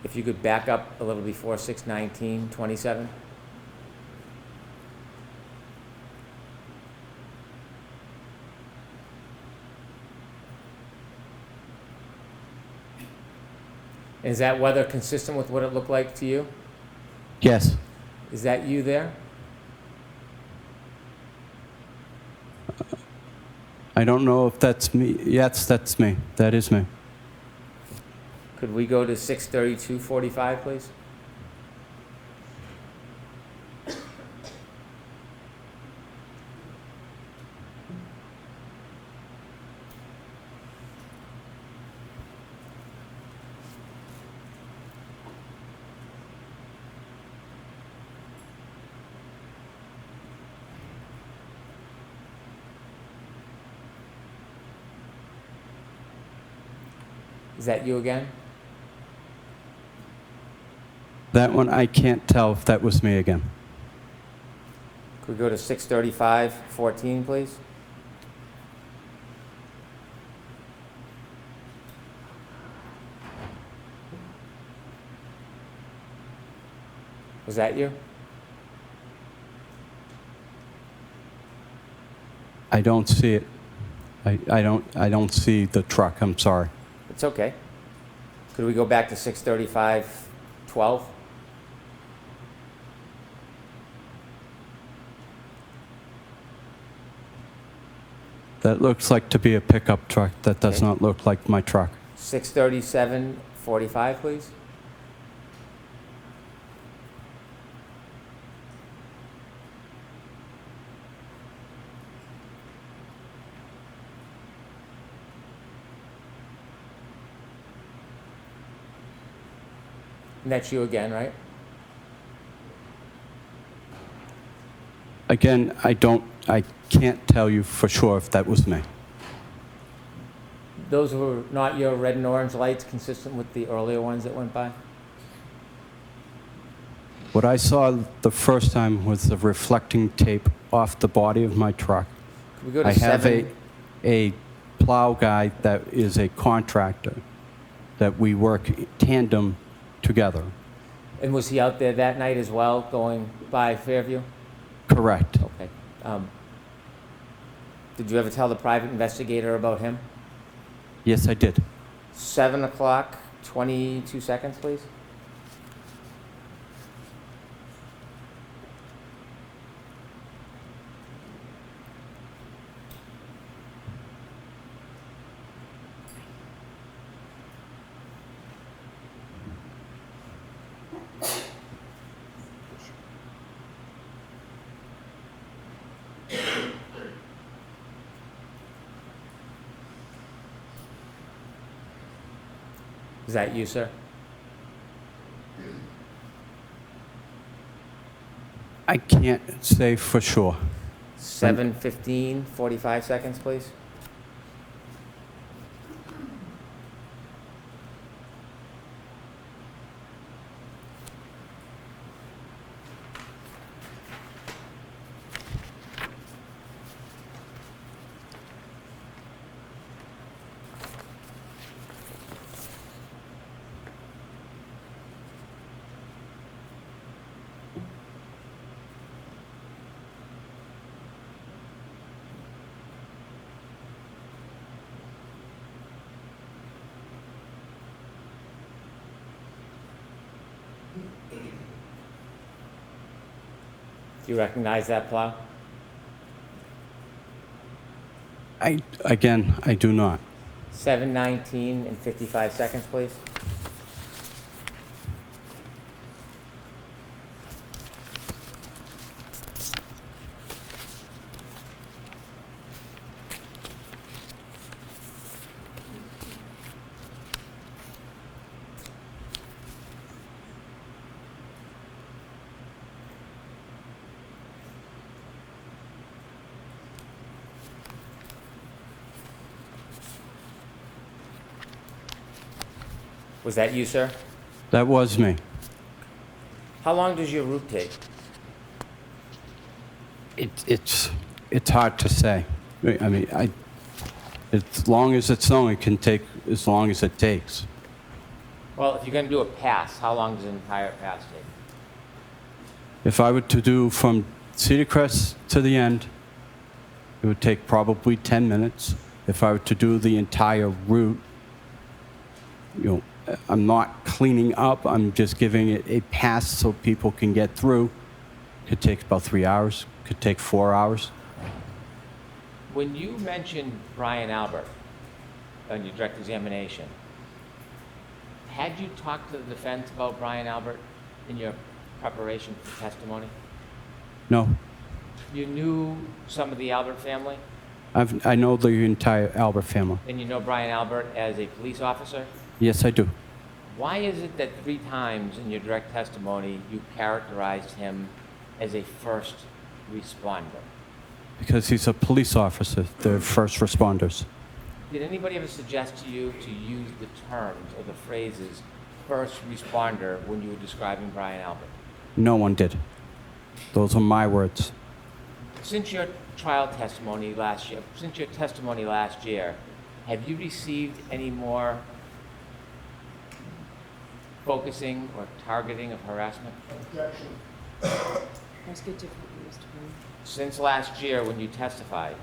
Speaker 5: If you could back up a little before 6:19:27. Is that weather consistent with what it looked like to you?
Speaker 2: Yes.
Speaker 5: Is that you there?
Speaker 2: I don't know if that's me. Yes, that's me. That is me.
Speaker 5: Could we go to 6:32:45, please? Is that you again?
Speaker 2: That one, I can't tell if that was me again.
Speaker 5: Could we go to 6:35:14, please? Was that you?
Speaker 2: I don't see it. I don't see the truck, I'm sorry.
Speaker 5: It's okay. Could we go back to 6:35:12?
Speaker 2: That looks like to be a pickup truck. That does
Speaker 5: Okay.
Speaker 2: not look like my truck.
Speaker 5: 6:37:45, please. And that's you again, right?
Speaker 2: Again, I can't tell you for sure if that was me.
Speaker 5: Those were not your red and orange lights consistent with the earlier ones that went by?
Speaker 2: What I saw the first time was the reflecting tape off the body of my truck.
Speaker 5: Could we go to
Speaker 2: I have
Speaker 5: 7?
Speaker 2: a plow guy that is a contractor that we work tandem together.
Speaker 5: And was he out there that night as well, going by Fairview?
Speaker 2: Correct.
Speaker 5: Okay. Did you ever tell the private investigator about him?
Speaker 2: Yes, I did.
Speaker 5: 7 o'clock, 22 seconds, please. Is that you, sir?
Speaker 2: I can't say for sure.
Speaker 5: 7:15, 45 seconds, please. Do you recognize that plow?
Speaker 2: Again, I do not.
Speaker 5: 7:19 and 55 seconds, please. Was that you, sir?
Speaker 2: That was me.
Speaker 5: How long does your route take?
Speaker 2: It's hard to say. I mean, as long as it's snowing, it can take as long as it takes.
Speaker 5: Well, if you're going to do a pass, how long does an entire pass take?
Speaker 2: If I were to do from Cedar Crest to the end, it would take probably 10 minutes. If I were to do the entire route, you know, I'm not cleaning up, I'm just giving it a pass so people can get through. Could take about 3 hours, could take 4 hours.
Speaker 5: When you mentioned Brian Albert on your direct examination, had you talked to the defense about Brian Albert in your preparation for testimony?
Speaker 2: No,
Speaker 5: You knew some of the Albert family,
Speaker 2: I know the entire Albert family.
Speaker 5: and you know Brian Albert as a police officer?
Speaker 2: Yes, I do.
Speaker 5: Why is it that 3 times in your direct testimony you characterized him as a first responder?
Speaker 2: Because he's a police officer, they're first responders.
Speaker 5: Did anybody ever suggest to you to use the terms or the phrases first responder when you were describing Brian Albert?
Speaker 2: No one did. Those are my words.
Speaker 5: Since your trial testimony last year, have you received any more focusing or targeting of harassment?
Speaker 1: Objection.
Speaker 6: Let's get different, Mr. Brown.
Speaker 5: Since last year when you testified,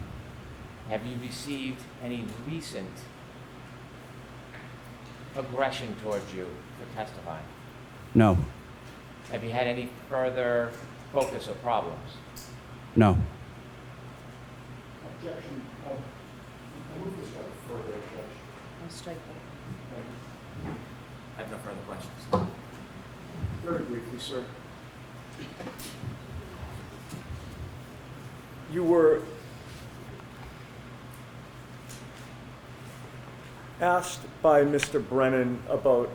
Speaker 5: have you received any recent aggression towards you for testifying?
Speaker 2: No.
Speaker 5: Have you had any further focus or problems?
Speaker 2: No.
Speaker 1: Objection. I move this one further, Judge.
Speaker 6: I'll strike that.
Speaker 3: I have no further questions.
Speaker 4: Very briefly, sir. You were asked by Mr. Brennan about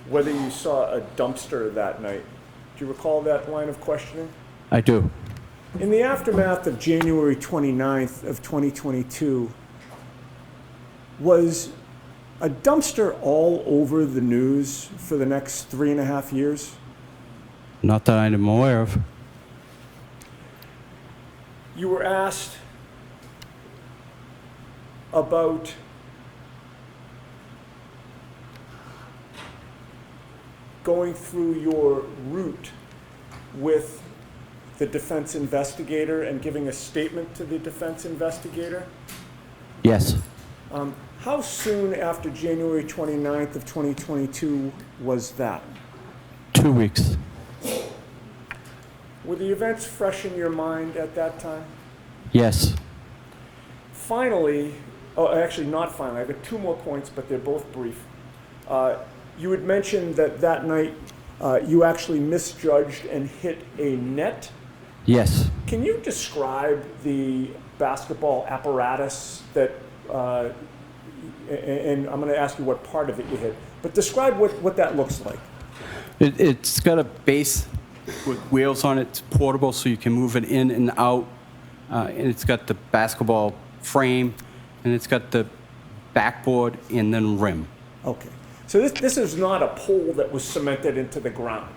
Speaker 4: whether you saw a dumpster that night. Do you recall that line of questioning?
Speaker 2: I do.
Speaker 4: In the aftermath of January 29th of 2022, was a dumpster all over the news for the next 3.5 years?
Speaker 2: Not that I'm aware of.
Speaker 4: You were asked about going through your route with the defense investigator and giving a statement to the defense investigator.
Speaker 2: Yes.
Speaker 4: How soon after January 29th of 2022 was that?
Speaker 2: 2 weeks.
Speaker 4: Were the events fresh in your mind at that time?
Speaker 2: Yes.
Speaker 4: Finally, oh, actually not finally, I've got 2 more points, but they're both brief. You had mentioned that that night you actually misjudged and hit a net.
Speaker 2: Yes.
Speaker 4: Can you describe the basketball apparatus that, and I'm going to ask you what part of it you hit, but describe what that looks like.
Speaker 2: It's got a base with wheels on it. It's portable, so you can move it in and out. And it's got the basketball frame, and it's got the backboard and then rim.
Speaker 4: Okay. So this is not a pole that was cemented into the ground.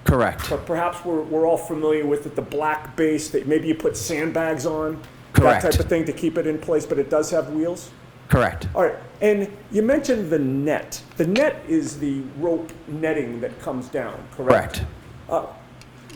Speaker 2: Correct.
Speaker 4: But perhaps we're all familiar with it, the black base that maybe you put sandbags on.
Speaker 2: Correct.
Speaker 4: That type of thing to keep it in place, but it does have wheels?
Speaker 2: Correct.
Speaker 4: All right. And you mentioned the net. The net is the rope netting that comes down, correct?
Speaker 2: Correct.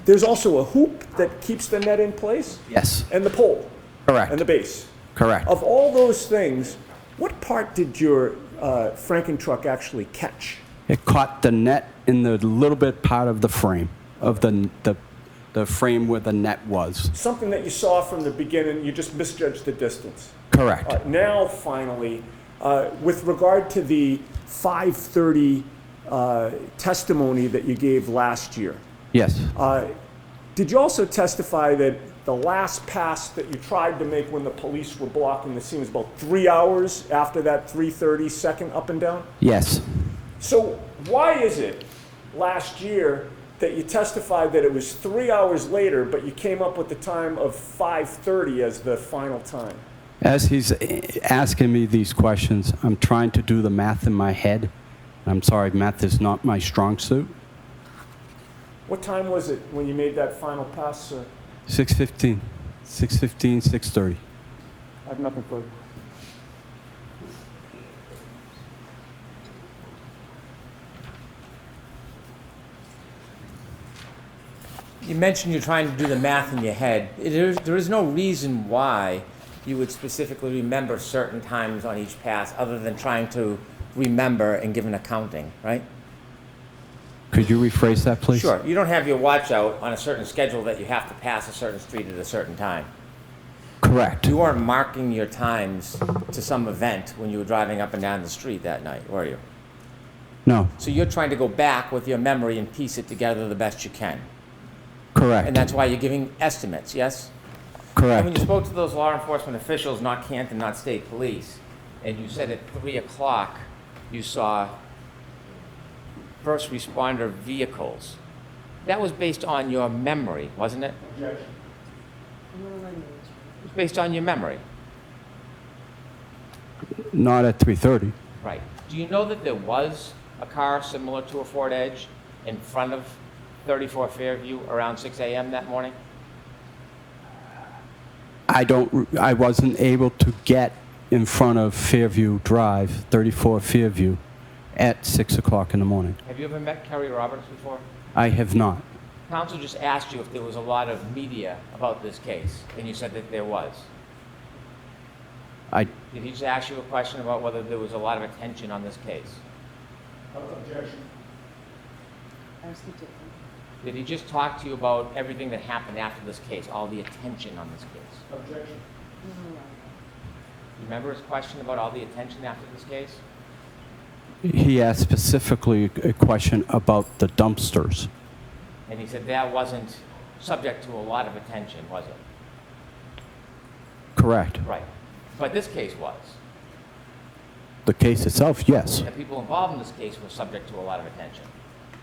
Speaker 4: There's also a hoop that keeps the net in place?
Speaker 2: Yes.
Speaker 4: And the pole?
Speaker 2: Correct.
Speaker 4: And the base?
Speaker 2: Correct.
Speaker 4: Of all those things, what part did your Franken truck actually catch?
Speaker 2: It caught the net in the little bit part of the frame, of the frame where the net was.
Speaker 4: Something that you saw from the beginning, you just misjudged the distance.
Speaker 2: Correct.
Speaker 4: Now, finally, with regard to the 5:30 testimony that you gave last year,
Speaker 2: Yes.
Speaker 4: did you also testify that the last pass that you tried to make when the police were blocking the scene was about 3 hours after that 3:30 second up and down?
Speaker 2: Yes.
Speaker 4: So why is it last year that you testified that it was 3 hours later, but you came up with the time of 5:30 as the final time?
Speaker 2: As he's asking me these questions, I'm trying to do the math in my head. I'm sorry, math is not my strong suit.
Speaker 4: What time was it when you made that final pass, sir?
Speaker 2: 6:15, 6:15, 6:30.
Speaker 4: I have nothing further.
Speaker 5: You mentioned you're trying to do the math in your head. There is no reason why you would specifically remember certain times on each pass other than trying to remember and give an accounting, right?
Speaker 2: Could you rephrase that, please?
Speaker 5: Sure. You don't have your watch out on a certain schedule that you have to pass a certain street at a certain time.
Speaker 2: Correct.
Speaker 5: You weren't marking your times to some event when you were driving up and down the street that night, were you?
Speaker 2: No.
Speaker 5: So you're trying to go back with your memory and piece it together the best you can.
Speaker 2: Correct.
Speaker 5: And that's why you're giving estimates, yes? And when
Speaker 2: Correct.
Speaker 5: you spoke to those law enforcement officials, not Canton, not state police, and you said at 3 o'clock you saw first responder vehicles, that was based on your memory, wasn't it?
Speaker 4: Objection.
Speaker 5: It was based on your memory.
Speaker 2: Not at 3:30.
Speaker 5: Right. Do you know that there was a car similar to a Ford Edge in front of 34 Fairview around 6 a.m. that morning?
Speaker 2: I wasn't able to get in front of Fairview Drive, 34 Fairview, at 6 o'clock in the morning.
Speaker 5: Have you ever met Kerry Roberts before?
Speaker 2: I have not.
Speaker 5: Counsel just asked you if there was a lot of media about this case, and you said that there was.
Speaker 2: I,
Speaker 5: Did he just ask you a question about whether there was a lot of attention on this case?
Speaker 1: Objection.
Speaker 6: Ask it different.
Speaker 5: Did he just talk to you about everything that happened after this case, all the attention on this case?
Speaker 1: Objection.
Speaker 6: No.
Speaker 5: You remember his question about all the attention after this case?
Speaker 2: he asked specifically a question about the dumpsters.
Speaker 5: And he said that wasn't subject to a lot of attention, was it?
Speaker 2: Correct.
Speaker 5: Right. But this case was.
Speaker 2: The case itself, yes.
Speaker 5: The people involved in this case were subject to a lot of attention.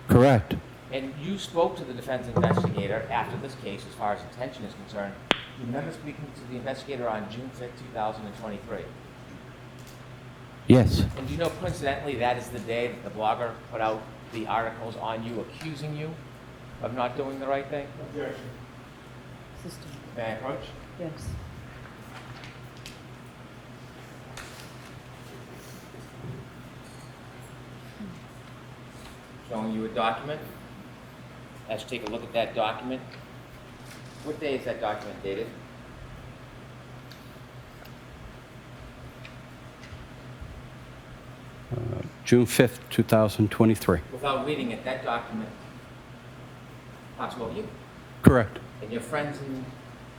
Speaker 2: Correct.
Speaker 5: And you spoke to the defense investigator after this case as far as attention is concerned. You remember speaking to the investigator on June 5th, 2023?
Speaker 2: Yes.
Speaker 5: And do you know, coincidentally, that is the day that the blogger put out the articles on you, accusing you of not doing the right thing?
Speaker 1: Objection.
Speaker 6: System.
Speaker 5: May I approach?
Speaker 6: Yes.
Speaker 5: Showing you a document. Let's take a look at that document. What day is that document dated?
Speaker 2: June 5th, 2023.
Speaker 5: Without reading it, that document talks about you.
Speaker 2: Correct.
Speaker 5: And your friends and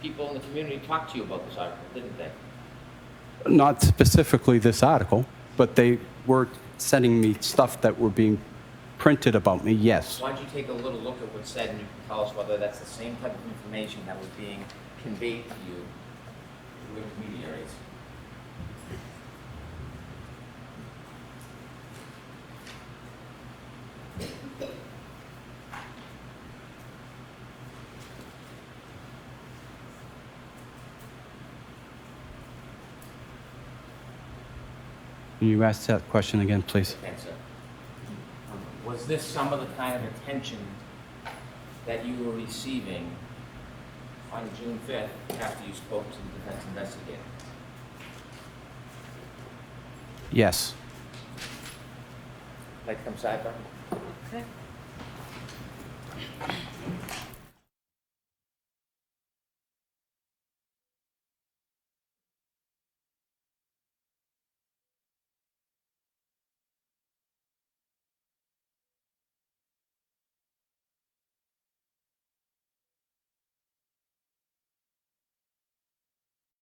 Speaker 5: people in the community talked to you about this article, didn't they?
Speaker 2: Not specifically this article, but they were sending me stuff that were being printed about me, yes.
Speaker 5: Why don't you take a little look at what's said and you can tell us whether that's the same type of information that was being conveyed to you through intermediaries.
Speaker 2: Can you ask that question again, please?
Speaker 5: Okay, sir. Was this some of the kind of attention that you were receiving on June 5th after you spoke to the defense investigator?
Speaker 2: Yes.
Speaker 5: Like to come sidebar?
Speaker 6: Okay.